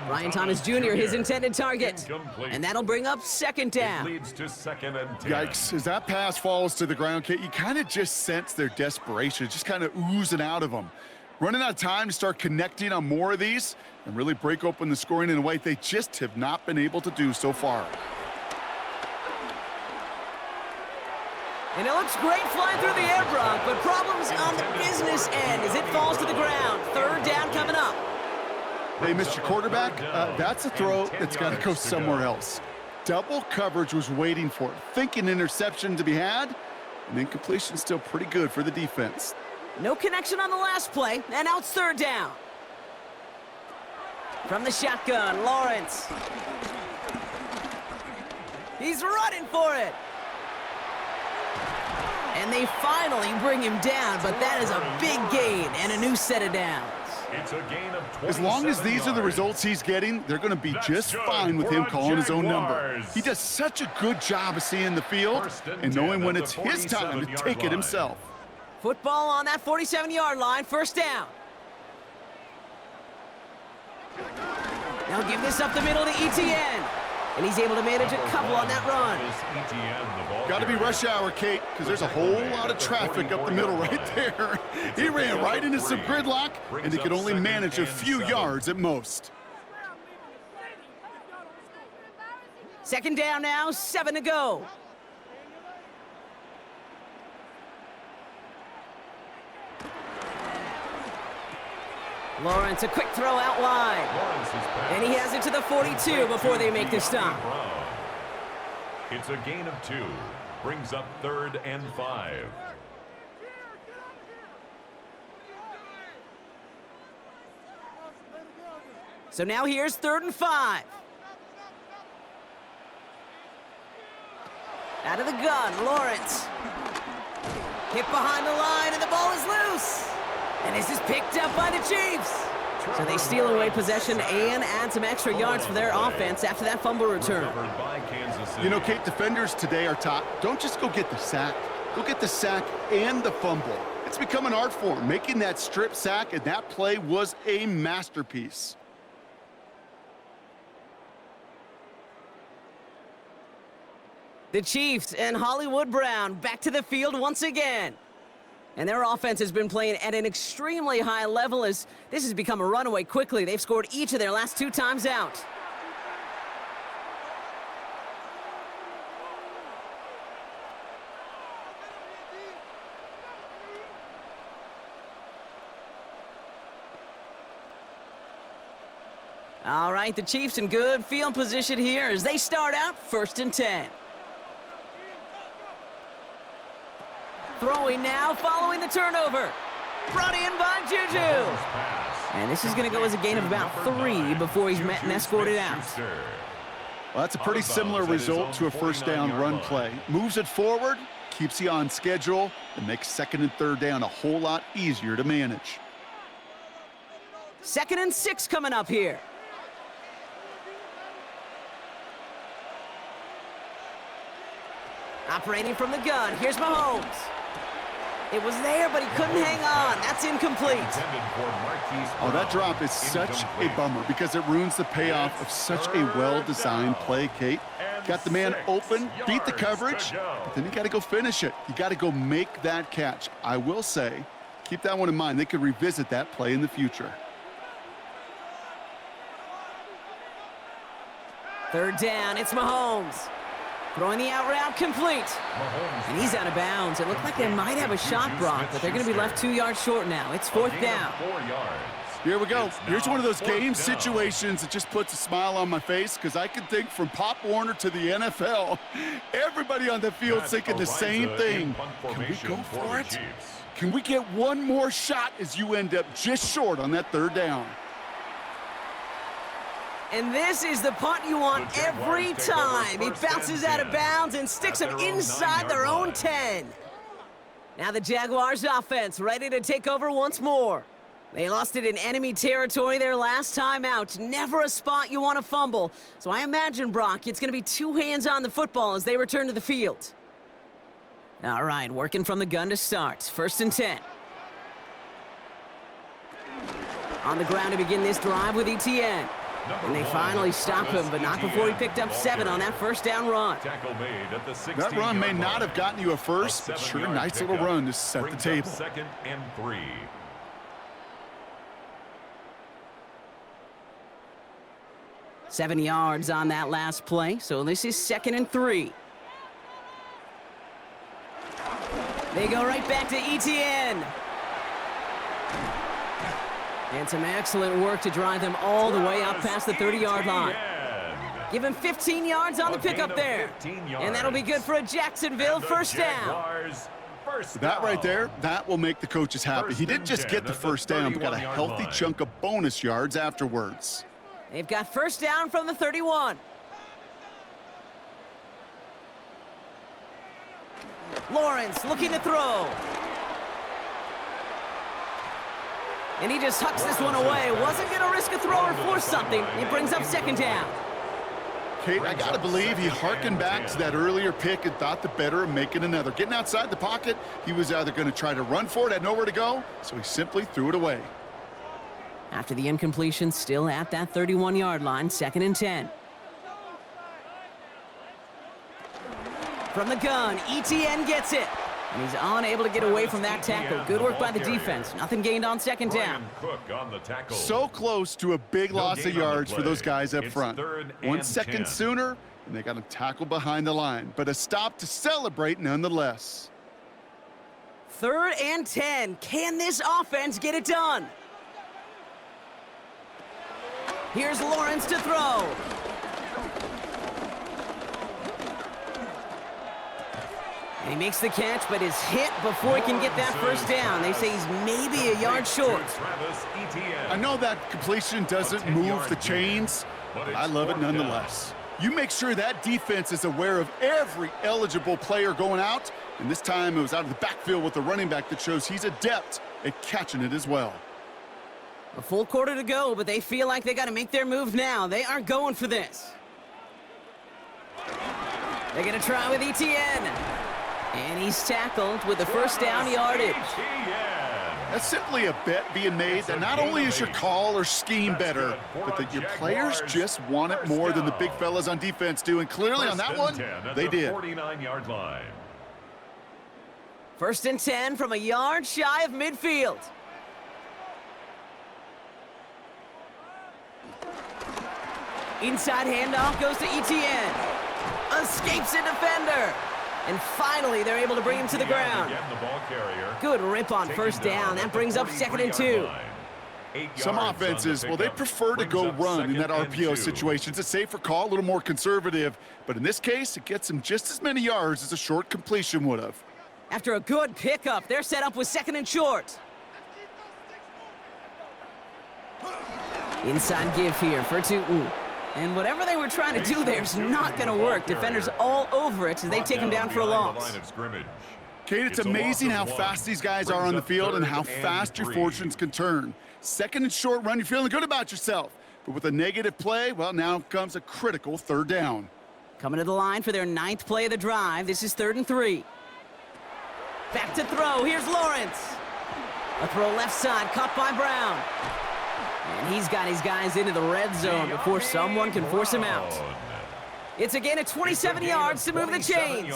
Brian Thomas Jr., his intended target. And that'll bring up 2nd down. It leads to 2nd and 10. Yikes, as that pass falls to the ground, Kate, you kind of just sense their desperation, just kind of oozing out of them. Running out of time to start connecting on more of these and really break open the scoring in a way they just have not been able to do so far. And it looks great flying through the air, Brock, but problems on the business end as it falls to the ground. 3rd down coming up. Hey, Mr. Quarterback, that's a throw that's got to go somewhere else. Double coverage was waiting for it. Thinking interception to be had, and incompletion still pretty good for the defense. No connection on the last play, and now it's 3rd down. From the shotgun, Lawrence. He's running for it. And they finally bring him down, but that is a big gain and a new set of downs. It's a gain of 27 As long as these are the yards. results he's getting, they're going to be just fine with him calling his own number. He does such a good job of seeing the field and knowing when it's his time to take it himself. Football on that 47-yard line, 1st down. Now give this up the middle to Etienne. And he's able to manage a couple on that run. Got to be rush hour, Kate, because there's a whole lot of traffic up the middle right there. He ran right into some gridlock, and he could only manage a few yards at most. 2nd down now, 7 to go. Lawrence, a quick throw out wide. And he has it to the 42 before they make the stop. It's a gain of 2. Brings up 3rd and 5. So now here's 3rd and 5. Out of the gun, Lawrence. Hit behind the line, and the ball is loose. And this is picked up by the Chiefs. So they steal away possession and add some extra yards for their offense after that fumble return. You know, Kate, defenders today are taught, don't just go get the sack. Go get the sack and the fumble. It's become an art form, making that strip sack, and that play was a masterpiece. The Chiefs and Hollywood Brown back to the field once again. And their offense has been playing at an extremely high level as this has become a runaway quickly. They've scored each of their last 2 times out. All right, the Chiefs in good field position here as they start out 1st and 10. Throwing now, following the turnover. Brought in by Juju. And this is going to go as a gain of about 3 before he's met and escorted out. Well, that's a pretty similar result to a first down run play. Moves it forward, keeps you on schedule, and makes second and third down a whole lot easier to manage. 2nd and 6 coming up here. Operating from the gun, here's Mahomes. It was there, but he couldn't hang on. That's incomplete. Oh, that drop is such a bummer because it ruins the payoff of such a well-designed play, Kate. Got the man open, beat the coverage, but then you got to go finish it. You got to go make that catch. I will say, keep that one in mind. They could revisit that play in the future. 3rd down, it's Mahomes. Throwing the out route complete. And he's out of bounds. It looked like they might have a shot, Brock, but they're going to be left 2 yards short now. It's 4th down. Here we go. Here's one of those game situations that just puts a smile on my face because I can think from Pop Warner to the NFL. Everybody on the field thinking the same thing. Can we go for it? Can we get one more shot as you end up just short on that 3rd down? And this is the punt you want every time. He bounces out of bounds and sticks them inside their own 10. Now the Jaguars offense ready to take over once more. They lost it in enemy territory their last time out. Never a spot you want to fumble. So I imagine, Brock, it's going to be 2 hands on the football as they return to the field. All right, working from the gun to start. 1st and 10. On the ground to begin this drive with ETN. And they finally stop him, but not before he picked up 7 on that 1st down run. That run may not have gotten you a first, but sure, nice little run to set the table. 2nd and 3. Seven yards on that last play, so this is 2nd and 3. They go right back to ETN. And some excellent work to drive them all the way up past the 30-yard line. Give him 15 yards on the pickup there. And that'll be good for a Jacksonville 1st down. That right there, that will make the coaches happy. He didn't just get the 1st down, but got a healthy chunk of bonus yards afterwards. They've got 1st down from the 31. Lawrence looking to throw. And he just hucks this one away. Wasn't going to risk a throw or force something. It brings up 2nd down. Kate, I got to believe he harkened back to that earlier pick and thought the better of making another. Getting outside the pocket, he was either going to try to run for it, had nowhere to go, so he simply threw it away. After the incompletion, still at that 31-yard line, 2nd and 10. From the gun, ETN gets it. And he's unable to get away from that tackle. Good work by the defense. Nothing gained on 2nd down. So close to a big loss of yards for those guys up front. 1 second sooner, and they got him tackled behind the line. But a stop to celebrate nonetheless. 3rd and 10. Can this offense get it done? Here's Lawrence to throw. And he makes the catch, but is hit before he can get that 1st down. They say he's maybe a yard short. I know that completion doesn't move the chains, but I love it nonetheless. You make sure that defense is aware of every eligible player going out, and this time it was out of the backfield with the running back that shows he's adept at catching it as well. A full quarter to go, but they feel like they got to make their move now. They aren't going for this. They're going to try with ETN. And he's tackled with the 1st down yardage. That's simply a bet being made that not only is your call or scheme better, but that your players just want it more than the big fellas on defense do. And clearly on that one, they did. 49-yard line. 1st and 10 from a yard shy of midfield. Inside handoff goes to ETN. Escapes a defender. And finally, they're able to bring him to the ground. Good rip on 1st down. That brings up 2nd and 2. Some offenses, well, they prefer to go run in that RPO situation. It's a safer call, a little more conservative. But in this case, it gets them just as many yards as a short completion would have. After a good pickup, they're set up with 2nd and short. Inside give here for 2. And whatever they were trying to do there is not going to work. Defenders all over it as they take him down for a loss. Kate, it's amazing how fast these guys are on the field and how fast your fortunes can turn. Second and short run, you're feeling good about yourself. But with a negative play, well, now comes a critical third down. Coming to the line for their 9th play of the drive. This is 3rd and 3. Back to throw. Here's Lawrence. A throw left side, caught by Brown. And he's got his guys into the red zone before someone can force him out. It's a gain of 27 yards to move the chains.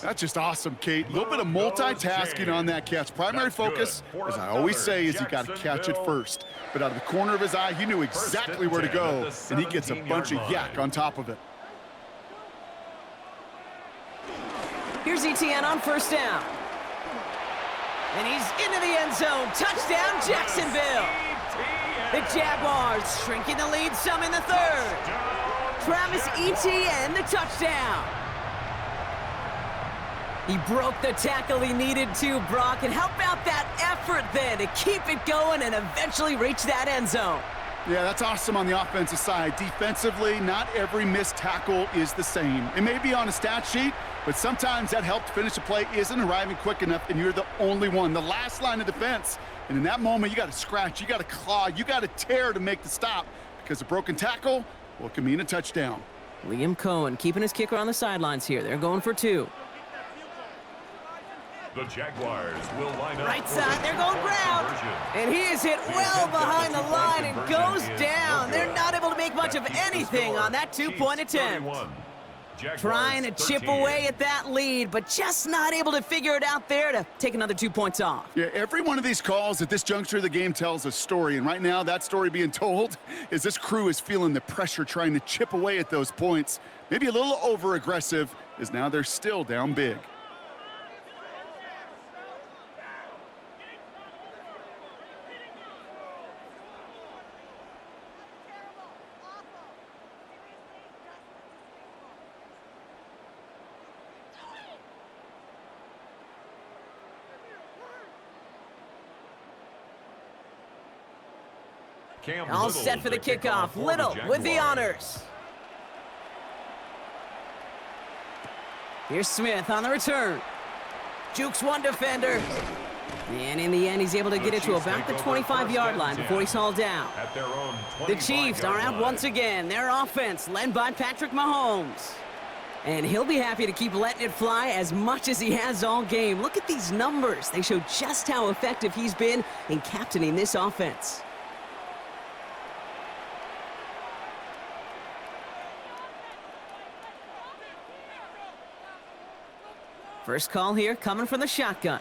That's just awesome, Kate. A little bit of multitasking on that catch. Primary focus, as I always say, is you got to catch it first. But out of the corner of his eye, he knew exactly where to go, and he gets a bunch of yak on top of it. Here's ETN on first down. And he's into the end zone. Touchdown, Jacksonville. The Jaguars shrinking the lead some in the 3rd. Travis Etienne, the touchdown. He broke the tackle he needed to, Brock, and how about that effort then to keep it going and eventually reach that end zone? Yeah, that's awesome on the offensive side. Defensively, not every missed tackle is the same. It may be on a stat sheet, but sometimes that help to finish a play isn't arriving quick enough, and you're the only one, the last line of defense. And in that moment, you got to scratch, you got to claw, you got to tear to make the stop, because a broken tackle, well, it can mean a touchdown. Liam Cohen keeping his kicker on the sidelines here. They're going for 2. The Jaguars will line up. Right side, they're going ground. And he is hit well behind the line and goes down. They're not able to make much of anything on that 2-point attempt. Trying to chip away at that lead, but just not able to figure it out there to take another 2 points off. Yeah, every one of these calls at this juncture of the game tells a story, and right now that story being told is this crew is feeling the pressure trying to chip away at those points. Maybe a little over-aggressive, as now they're still down big. All set for the kickoff. Little with the honors. Here's Smith on the return. Jukes one defender. And in the end, he's able to get it to about the 25-yard line before he's hauled down. The Chiefs are out once again. Their offense led by Patrick Mahomes. And he'll be happy to keep letting it fly as much as he has all game. Look at these numbers. They show just how effective he's been in captaining this offense. First call here coming from the shotgun.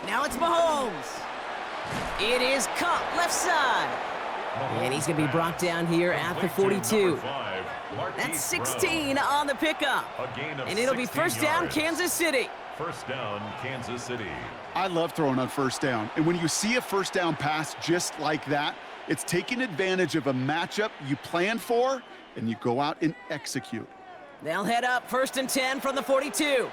Now it's Mahomes. It is caught left side. And he's going to be brought down here at the 42. That's 16 on the pickup. And it'll be first down, Kansas City. First down, Kansas City. I love throwing on first down. And when you see a first down pass just like that, it's taking advantage of a matchup you planned for, and you go out and execute. They'll head up 1st and 10 from the 42.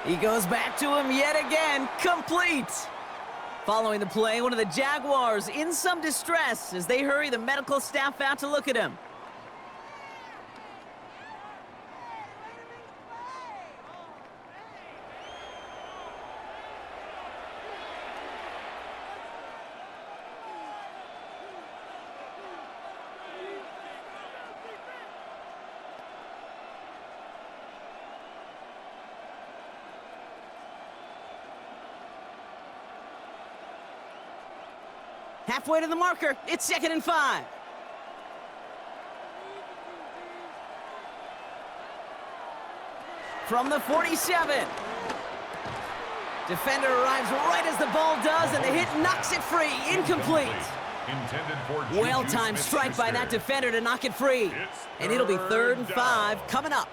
He goes back to him yet again, complete. Following the play, one of the Jaguars in some distress as they hurry the medical staff out to look at him. Halfway to the marker, it's 2nd and 5. From the 47. Defender arrives right as the ball does, and the hit knocks it free, incomplete. Intended for Well-timed strike by that defender to knock it free. And it'll be 3rd and 5 coming up.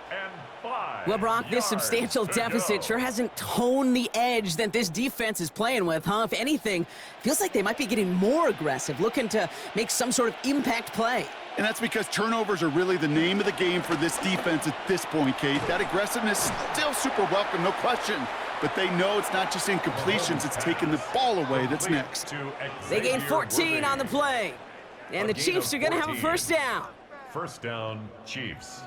Well, Brock, this substantial deficit sure hasn't toned the edge that this defense is playing with, huh? If anything, feels like they might be getting more aggressive, looking to make some sort of impact play. And that's because turnovers are really the name of the game for this defense at this point, Kate. That aggressiveness still super welcome, no question. But they know it's not just incompletions, it's taking the ball away that's next. They gained 14 on the play. And the Chiefs are going to have a first down. First down, Chiefs.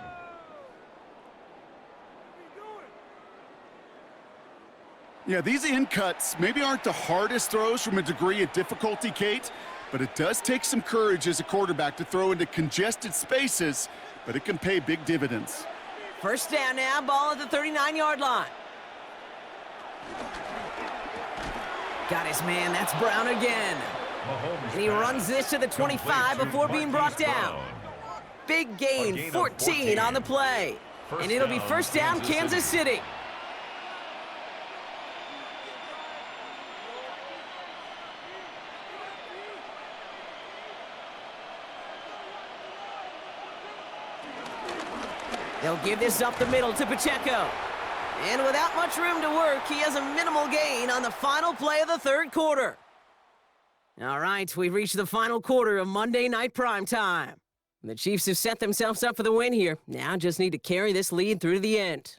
Yeah, these in cuts maybe aren't the hardest throws from a degree of difficulty, Kate, but it does take some courage as a quarterback to throw into congested spaces, but it can pay big dividends. First down now, ball at the 39-yard line. Got his man, that's Brown again. And he runs this to the 25 before being brought down. Big gain, 14 on the play. And it'll be first down, Kansas City. They'll give this up the middle to Pacheco. And without much room to work, he has a minimal gain on the final play of the 3rd quarter. All right, we've reached the final quarter of Monday Night Primetime. The Chiefs have set themselves up for the win here. Now just need to carry this lead through to the end.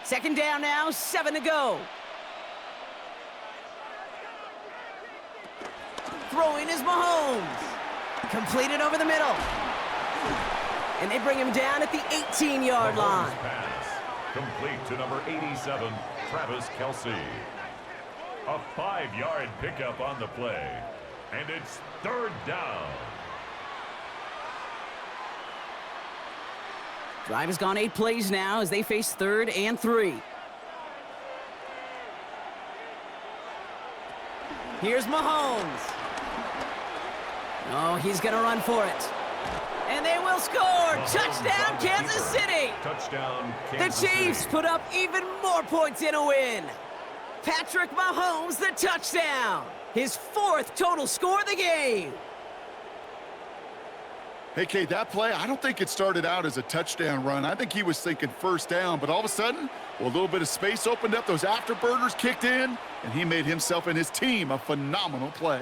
Second down now, 7 to go. Throwing is Mahomes. Completed over the middle. And they bring him down at the 18-yard line. Pass. Complete to number 87, Travis Kelce. A 5-yard pickup on the play. And it's 3rd down. Drive has gone 8 plays now as they face 3rd and 3. Here's Mahomes. Oh, he's going to run for it. And they will score. Touchdown, Kansas City. Touchdown, Kansas City. The Chiefs put up even more points in a win. Patrick Mahomes, the touchdown. His 4th total score of the game. Hey, Kate, that play, I don't think it started out as a touchdown run. I think he was thinking first down, but all of a sudden, well, a little bit of space opened up, those afterburners kicked in, and he made himself and his team a phenomenal play.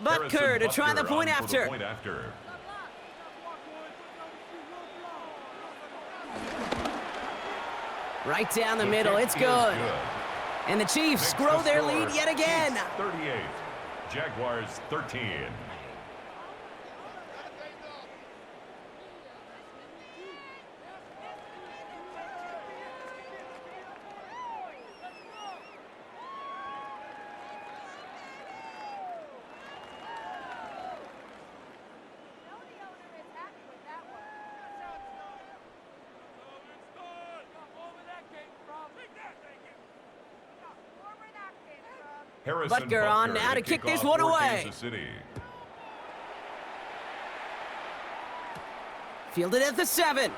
Butker to try the point after. Right down the middle, it's good. And the Chiefs grow their lead yet again. 38, Jaguars 13. Butker on now to kick this one away. Fielded at the 7.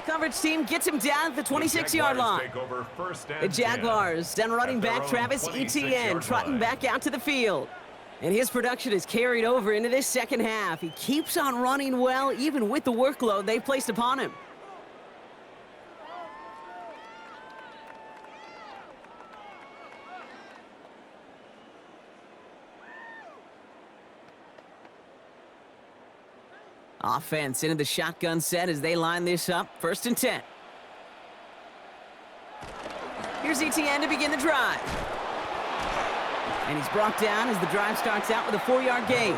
Coverage team gets him down at the 26-yard line. The Jaguars down running back Travis Etienne trotting back out to the field. And his production is carried over into this second half. He keeps on running well even with the workload they've placed upon him. Offense into the shotgun set as they line this up. 1st and 10. Here's Etienne to begin the drive. And he's brought down as the drive starts out with a 4-yard gain.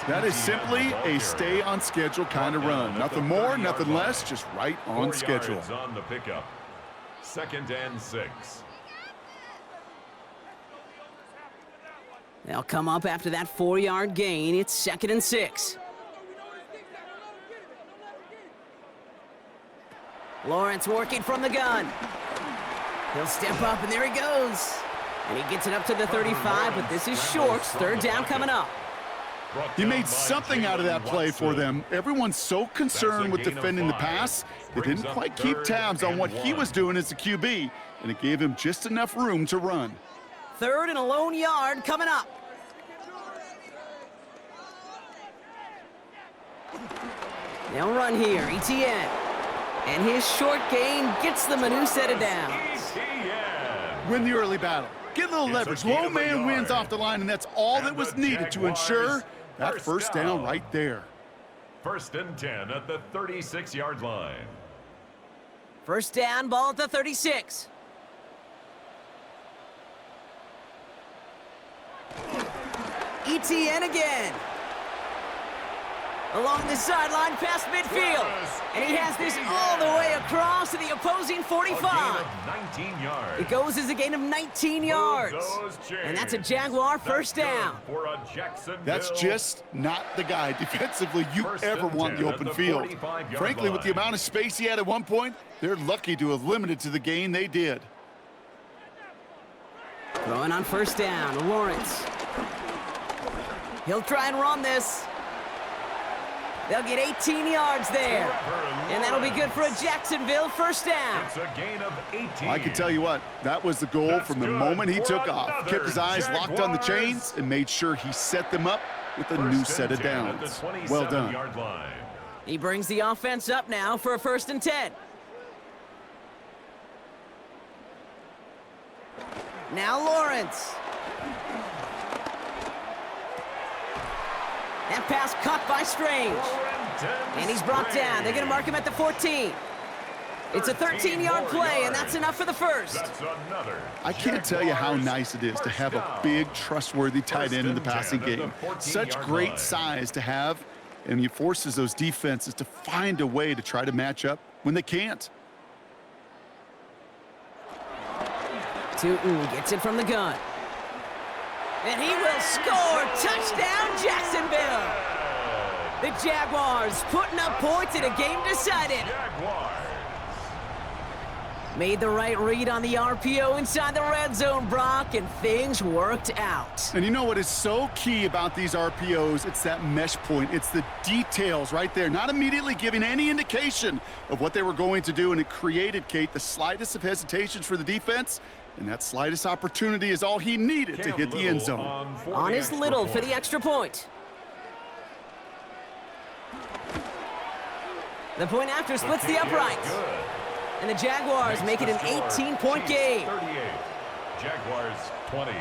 That is simply a stay-on-schedule kind of run. Nothing more, nothing less, just right on schedule. On the pickup. 2nd and 6. They'll come up after that 4-yard gain. It's 2nd and 6. Lawrence working from the gun. He'll step up, and there he goes. And he gets it up to the 35, but this is short. 3rd down coming up. He made something out of that play for them. Everyone's so concerned with defending the pass, they didn't quite keep tabs on what he was doing as the QB, and it gave him just enough room to run. 3rd and a lone yard coming up. They'll run here, ETN. And his short gain gets them a new set of downs. Win the early battle. Get a little leverage. Low man wins off the line, and that's all that was needed to ensure that first down right there. 1st and 10 at the 36-yard line. 1st down, ball at the 36. ETN again. Along the sideline past midfield. And he has this all the way across to the opposing 45. 19 yards. It goes as a gain of 19 yards. And that's a Jaguar first down. That's just not the guy defensively you ever want in the open field. Frankly, with the amount of space he had at one point, they're lucky to have limited to the gain they did. Throwing on 1st down, Lawrence. He'll try and run this. They'll get 18 yards there. And that'll be good for a Jacksonville first down. It's a gain of 18. I can tell you what, that was the goal from the moment he took off. Kept his eyes locked on the chains and made sure he set them up with a new set of downs. Well done. He brings the offense up now for a 1st and 10. Now Lawrence. That pass caught by Strange. And he's brought down. They're going to mark him at the 14. It's a 13-yard play, and that's enough for the first. I can't tell you how nice it is to have a big, trustworthy tight end in the passing game. Such great size to have, and he forces those defenses to find a way to try to match up when they can't. Tootin gets it from the gun. And he will score. Touchdown, Jacksonville. The Jaguars putting up points in a game decided. Made the right read on the RPO inside the red zone, Brock, and things worked out. And you know what is so key about these RPOs? It's that mesh point. It's the details right there, not immediately giving any indication of what they were going to do, and it created, Kate, the slightest of hesitations for the defense. And that slightest opportunity is all he needed to hit the end zone. On his Little for the extra point. The point after splits the uprights. And the Jaguars make it an 18-point game. 38. Jaguars 20.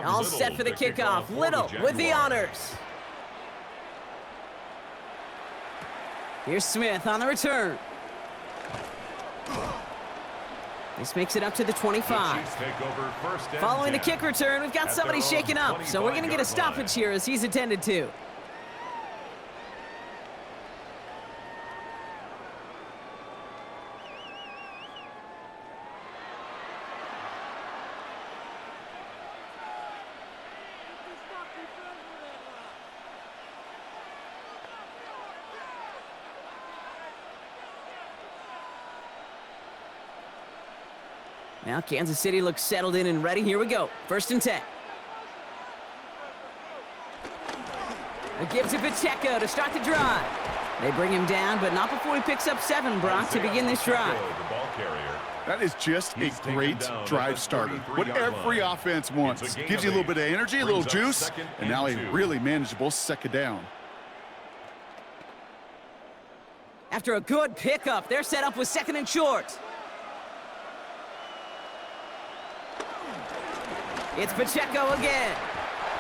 All set for the kickoff. Little with the honors. Here's Smith on the return. This makes it up to the 25. Following the kick return, we've got somebody shaken up, so we're going to get a stoppage here as he's attended to. Now Kansas City looks settled in and ready. Here we go. 1st and 10. A give to Pacheco to start the drive. They bring him down, but not before he picks up 7, Brock, to begin this drive. That is just a great drive starter. What every offense wants. Gives you a little bit of energy, a little juice, and now a really manageable 2nd down. After a good pickup, they're set up with 2nd and short. It's Pacheco again.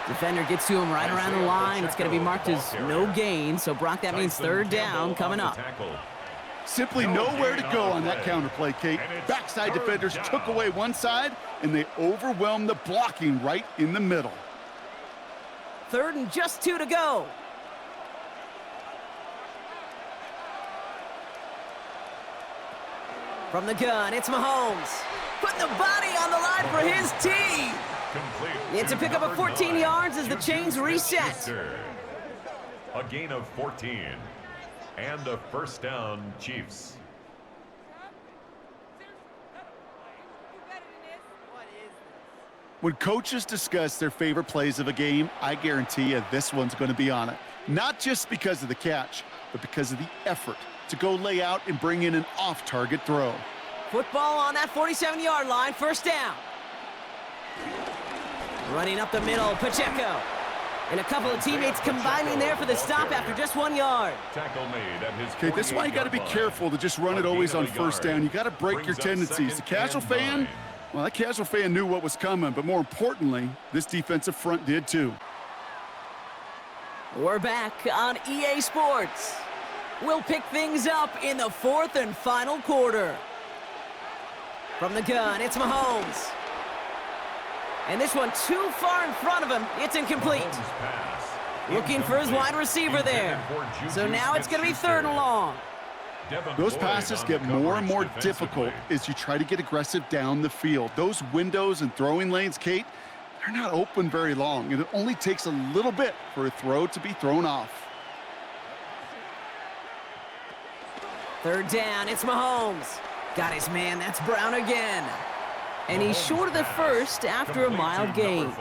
Defender gets to him right around the line. It's going to be marked as no gain, so Brock, that means 3rd down coming up. Simply nowhere to go on that counter play, Kate. Backside defenders took away one side, and they overwhelmed the blocking right in the middle. 3rd and just 2 to go. From the gun, it's Mahomes. Putting the body on the line for his team. It's a pickup of 14 yards as the chains reset. A gain of 14 and a 1st down, Chiefs. When coaches discuss their favorite plays of a game, I guarantee you this one's going to be on it. Not just because of the catch, but because of the effort to go lay out and bring in an off-target throw. Football on that 47-yard line, 1st down. Running up the middle, Pacheco. And a couple of teammates combining there for the stop after just 1 yard. Tackle made at his. Okay, this is why you got to be careful to just run it always on 1st down. You got to break your tendencies. The casual fan, well, that casual fan knew what was coming, but more importantly, this defensive front did too. We're back on EA Sports. We'll pick things up in the 4th and final quarter. From the gun, it's Mahomes. And this one too far in front of him. It's incomplete. Looking for his wide receiver there. So now it's going to be 3rd and long. Those passes get more and more difficult as you try to get aggressive down the field. Those windows and throwing lanes, Kate, they're not open very long, and it only takes a little bit for a throw to be thrown off. 3rd down, it's Mahomes. Got his man, that's Brown again. And he's short of the 1st after a mild gain.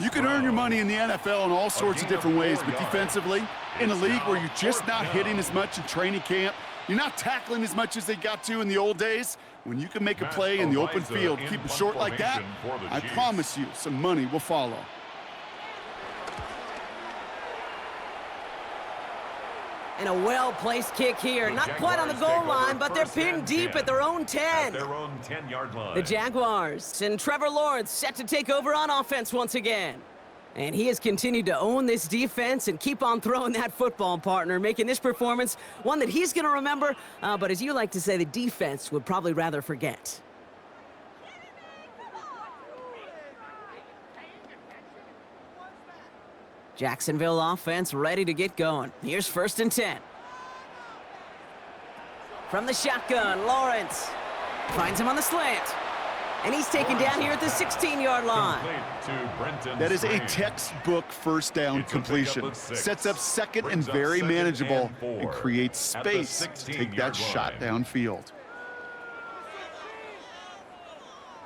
You can earn your money in the NFL in all sorts of different ways, but defensively, in a league where you're just not hitting as much in training camp, you're not tackling as much as they got to in the old days, when you can make a play in the open field, keep it short like that, I promise you some money will follow. And a well-placed kick here. Not quite on the goal line, but they're pinned deep at their own 10. At their own 10-yard line. The Jaguars and Trevor Lawrence set to take over on offense once again. And he has continued to own this defense and keep on throwing that football, partner, making this performance one that he's going to remember, but as you like to say, the defense would probably rather forget. Jacksonville offense ready to get going. Here's 1st and 10. From the shotgun, Lawrence finds him on the slant. And he's taken down here at the 16-yard line. That is a textbook 1st down completion. Sets up 2nd and very manageable and creates space to take that shot downfield.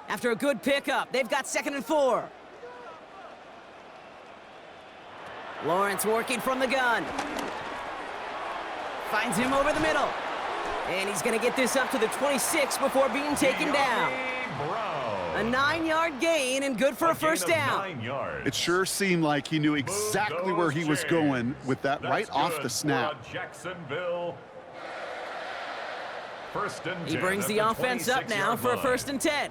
After a good pickup, they've got 2nd and 4. Lawrence working from the gun. Finds him over the middle. And he's going to get this up to the 26 before being taken down. A 9-yard gain and good for a 1st down. It sure seemed like he knew exactly where he was going with that right off the snap. Jacksonville. He brings the offense up now for a 1st and 10.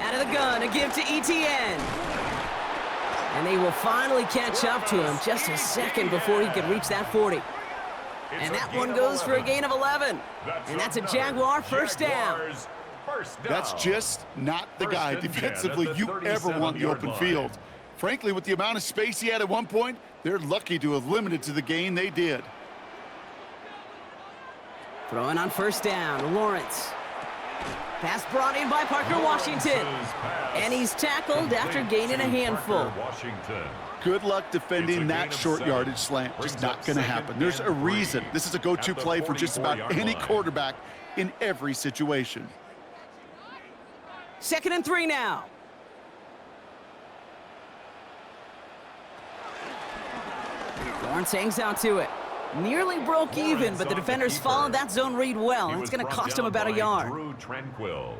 Out of the gun, a give to ETN. And they will finally catch up to him just a second before he could reach that 40. And that one goes for a gain of 11. And that's a Jaguar 1st down. That's just not the guy defensively you ever want in the open field. Frankly, with the amount of space he had at one point, they're lucky to have limited to the gain they did. Throwing on 1st down, Lawrence. Pass brought in by Parker Washington. And he's tackled after gaining a handful. Good luck defending that short yardage slant. Just not going to happen. There's a reason. This is a go-to play for just about any quarterback in every situation. 2nd and 3 now. Lawrence hangs out to it. Nearly broke even, but the defenders followed that zone read well. It's going to cost him about a yard.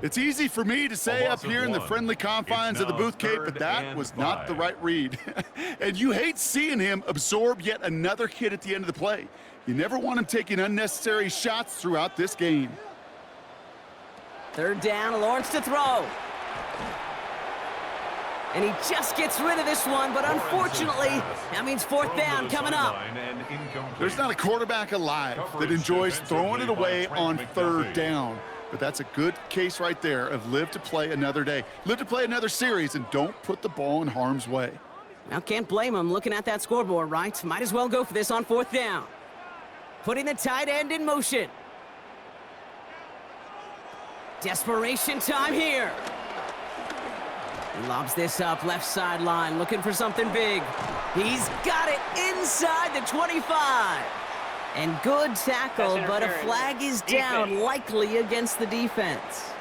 It's easy for me to say up here in the friendly confines of the booth, Kate, but that was not the right read. And you hate seeing him absorb yet another hit at the end of the play. You never want him taking unnecessary shots throughout this game. Third down, Lawrence to throw. And he just gets rid of this one, but unfortunately, that means fourth down coming up. There's not a quarterback alive that enjoys throwing it away on third down. But that's a good case right there of live to play another day. Live to play another series and don't put the ball in harm's way. Now, can't blame him looking at that scoreboard, right? Might as well go for this on fourth down. Putting the tight end in motion. Desperation time here. He lobs this up, left sideline, looking for something big. He's got it inside the 25. And good tackle, but a flag is down, likely against the defense.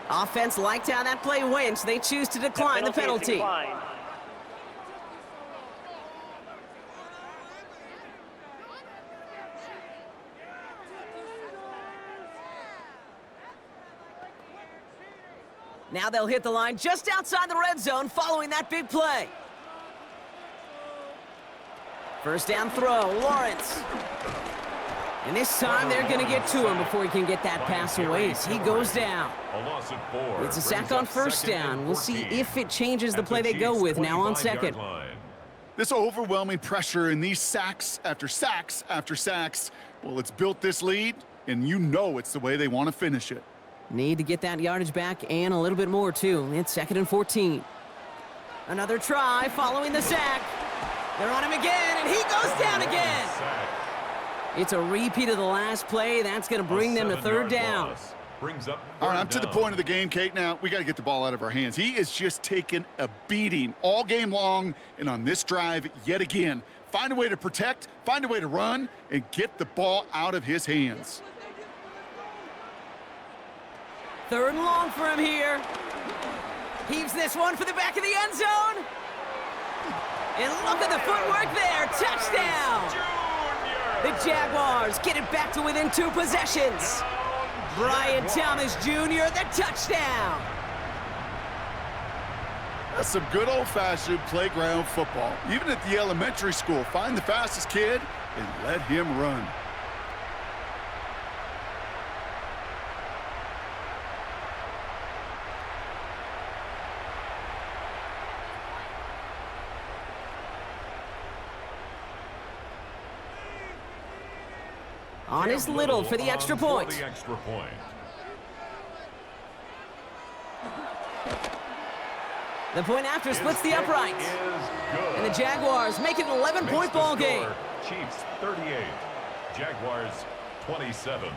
Offense liked how that play went, so they choose to decline the penalty. Now they'll hit the line just outside the red zone following that big play. First down throw, Lawrence. And this time they're going to get to him before he can get that pass away. He goes down. It's a sack on first down. We'll see if it changes the play they go with now on second. This overwhelming pressure and these sacks after sacks after sacks, well, it's built this lead, and you know it's the way they want to finish it. Need to get that yardage back and a little bit more, too. It's 2nd and 14. Another try following the sack. They're on him again, and he goes down again. It's a repeat of the last play. That's going to bring them to third down. All right, I'm to the point of the game, Kate. Now, we got to get the ball out of our hands. He is just taking a beating all game long, and on this drive, yet again, find a way to protect, find a way to run, and get the ball out of his hands. Third and long for him here. Heaves this one for the back of the end zone. And look at the footwork there. Touchdown. The Jaguars get it back to within 2 possessions. Brian Thomas Jr., the touchdown. That's some good old-fashioned playground football. Even at the elementary school, find the fastest kid and let him run. On is Little for the extra point. The point after splits the uprights. And the Jaguars make it an 11-point ball game. Chiefs 38, Jaguars 27.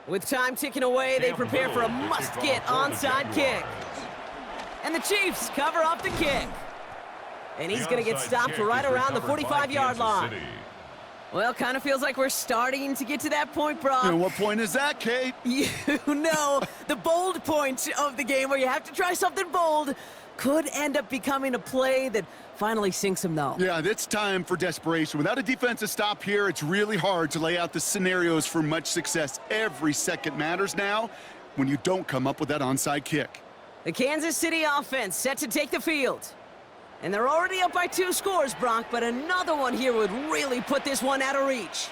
With time ticking away, they prepare for a must-get onside kick. And the Chiefs cover up the kick. And he's going to get stopped right around the 45-yard line. Well, kind of feels like we're starting to get to that point, Brock. And what point is that, Kate? You know, the bold point of the game where you have to try something bold could end up becoming a play that finally sinks him, though. Yeah, it's time for desperation. Without a defensive stop here, it's really hard to lay out the scenarios for much success. Every second matters now when you don't come up with that onside kick. The Kansas City offense set to take the field. And they're already up by 2 scores, Brock, but another one here would really put this one out of reach.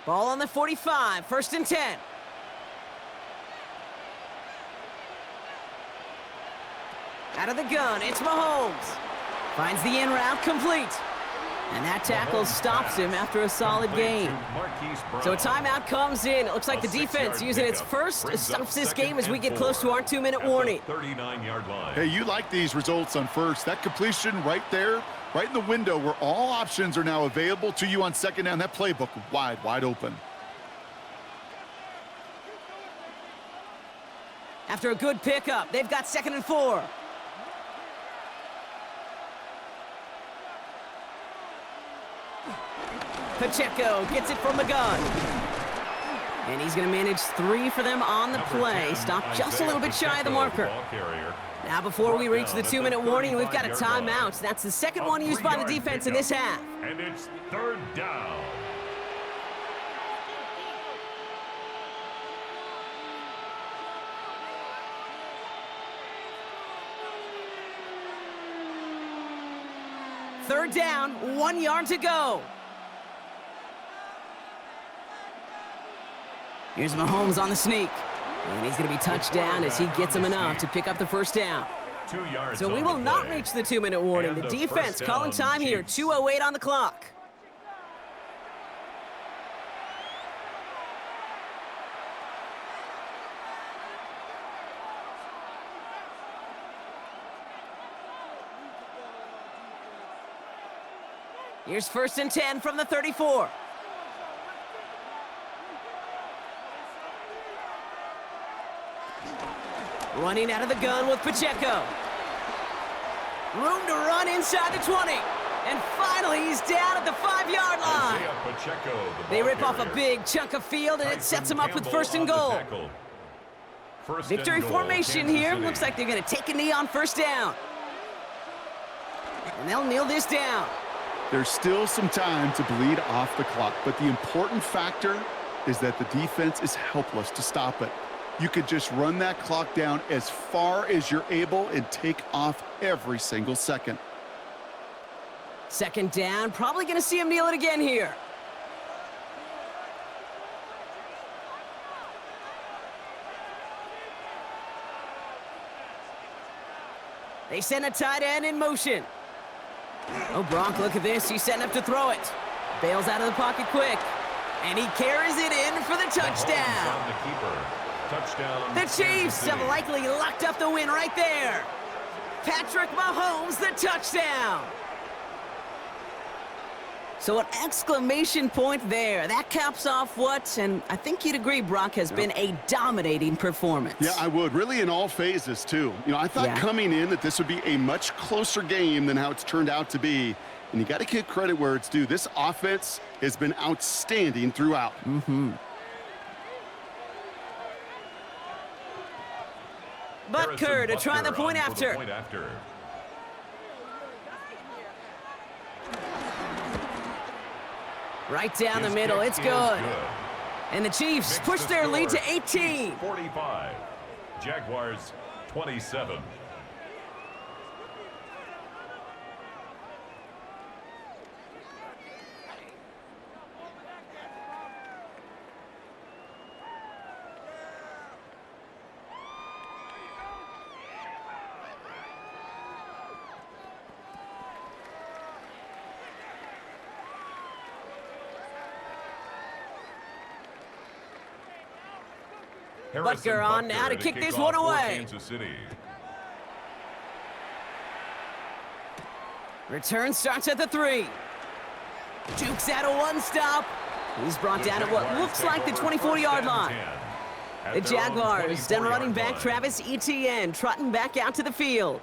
Ball on the 45, 1st and 10. Out of the gun, it's Mahomes. Finds the in route complete. And that tackle stops him after a solid gain. So a timeout comes in. It looks like the defense using its first stops this game as we get close to our 2-minute warning. 39-yard line. Hey, you like these results on first. That completion right there, right in the window where all options are now available to you on second down. That playbook wide open. After a good pickup, they've got 2nd and 4. Pacheco gets it from the gun. And he's going to manage 3 for them on the play. Stop just a little bit shy of the marker. Now, before we reach the 2-minute warning, we've got a timeout. That's the second one used by the defense in this half. And it's 3rd down. Third down, 1 yard to go. Here's Mahomes on the sneak. And he's going to be touched down as he gets him enough to pick up the first down. 2 yards. So we will not reach the 2-minute warning. The defense calling time here, 2:08 on the clock. Here's 1st and 10 from the 34. Running out of the gun with Pacheco. Room to run inside the 20. And finally, he's down at the 5-yard line. They rip off a big chunk of field, and it sets him up with 1st and goal. Victory formation here. Looks like they're going to take a knee on 1st down. And they'll kneel this down. There's still some time to bleed off the clock, but the important factor is that the defense is helpless to stop it. You could just run that clock down as far as you're able and take off every single second. 2nd down, probably going to see him kneel it again here. They send a tight end in motion. Oh, Gronk, look at this. He's setting up to throw it. Bails out of the pocket quick. And he carries it in for the touchdown. Touchdown. The Chiefs have likely locked up the win right there. Patrick Mahomes, the touchdown. So an exclamation point there. That caps off what, and I think you'd agree, Brock, has been a dominating performance. Yeah, I would. Really in all phases, too. You know, I thought coming in that this would be a much closer game than how it's turned out to be. And you got to give credit where it's due. This offense has been outstanding throughout. Butker to try the point after. Right down the middle, it's good. And the Chiefs push their lead to 18. 45. Jaguars 27. Butker on now to kick this one away. Return starts at the 3. Jukes out a one stop. He's brought down at what looks like the 24-yard line. The Jaguars, then running back Travis Etienne trotting back out to the field.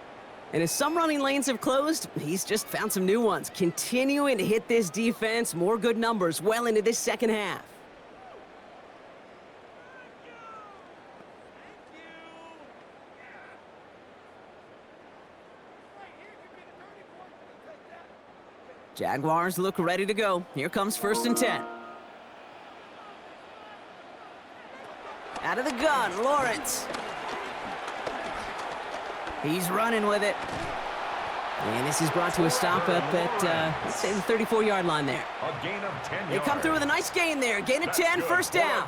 And as some running lanes have closed, he's just found some new ones. Continuing to hit this defense, more good numbers well into this second half. Jaguars look ready to go. Here comes 1st and 10. Out of the gun, Lawrence. He's running with it. And this is brought to a stop up at, let's say, the 34-yard line there. A gain of 10 yards. They come through with a nice gain there. Gain of 10, 1st down.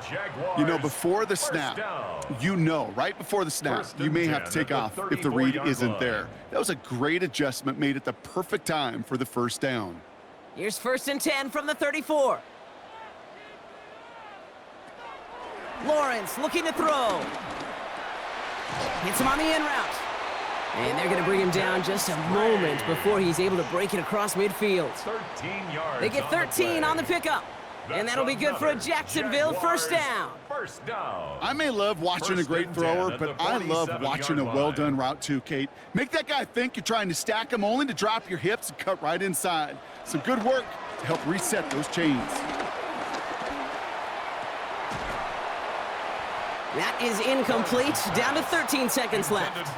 You know, before the snap, right before the snap, you may have to take off if the read isn't there. That was a great adjustment made at the perfect time for the 1st down. Here's 1st and 10 from the 34. Lawrence looking to throw. Hits him on the in route. And they're going to bring him down just a moment before he's able to break it across midfield. 13 yards. They get 13 on the pickup. And that'll be good for a Jacksonville first down. First down. I may love watching a great thrower, but I love watching a well-done route too, Kate. Make that guy think you're trying to stack him only to drop your hips and cut right inside. Some good work to help reset those chains. That is incomplete. Down to 13 seconds left.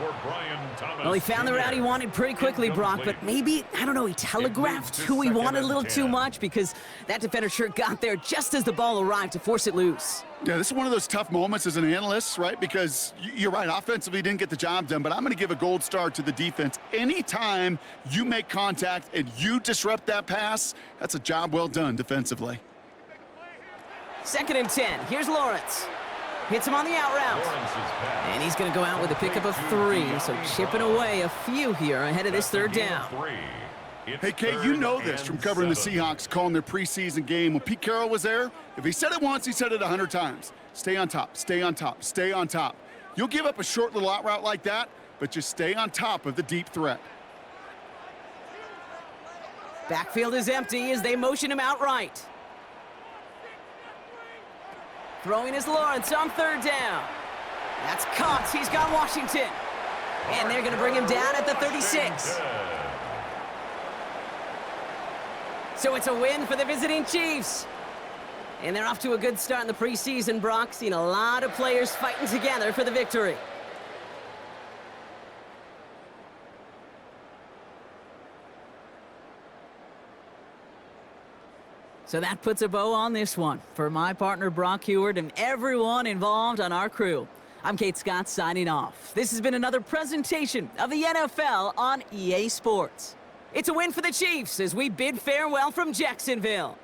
Well, he found the route he wanted pretty quickly, Brock, but maybe, I don't know, he telegraphed who he wanted a little too much because that defender sure got there just as the ball arrived to force it loose. Yeah, this is one of those tough moments as an analyst, right? Because you're right, offensively didn't get the job done, but I'm going to give a gold star to the defense. Anytime you make contact and you disrupt that pass, that's a job well done defensively. 2nd and 10. Here's Lawrence. Hits him on the out route. And he's going to go out with a pickup of 3, so chipping away a few here ahead of this 3rd down. Hey, Kate, you know this from covering the Seahawks, calling their preseason game. When Pete Carroll was there, if he said it once, he said it 100 times. Stay on top, stay on top, stay on top. You'll give up a short little out route like that, but just stay on top of the deep threat. Backfield is empty as they motion him out right. Throwing is Lawrence on 3rd down. That's caught. He's got Washington. And they're going to bring him down at the 36. So it's a win for the visiting Chiefs. And they're off to a good start in the preseason, Brock. Seen a lot of players fighting together for the victory. So that puts a bow on this one. For my partner, Brock Heward, and everyone involved on our crew, I'm Kate Scott signing off. This has been another presentation of the NFL on EA Sports. It's a win for the Chiefs as we bid farewell from Jacksonville.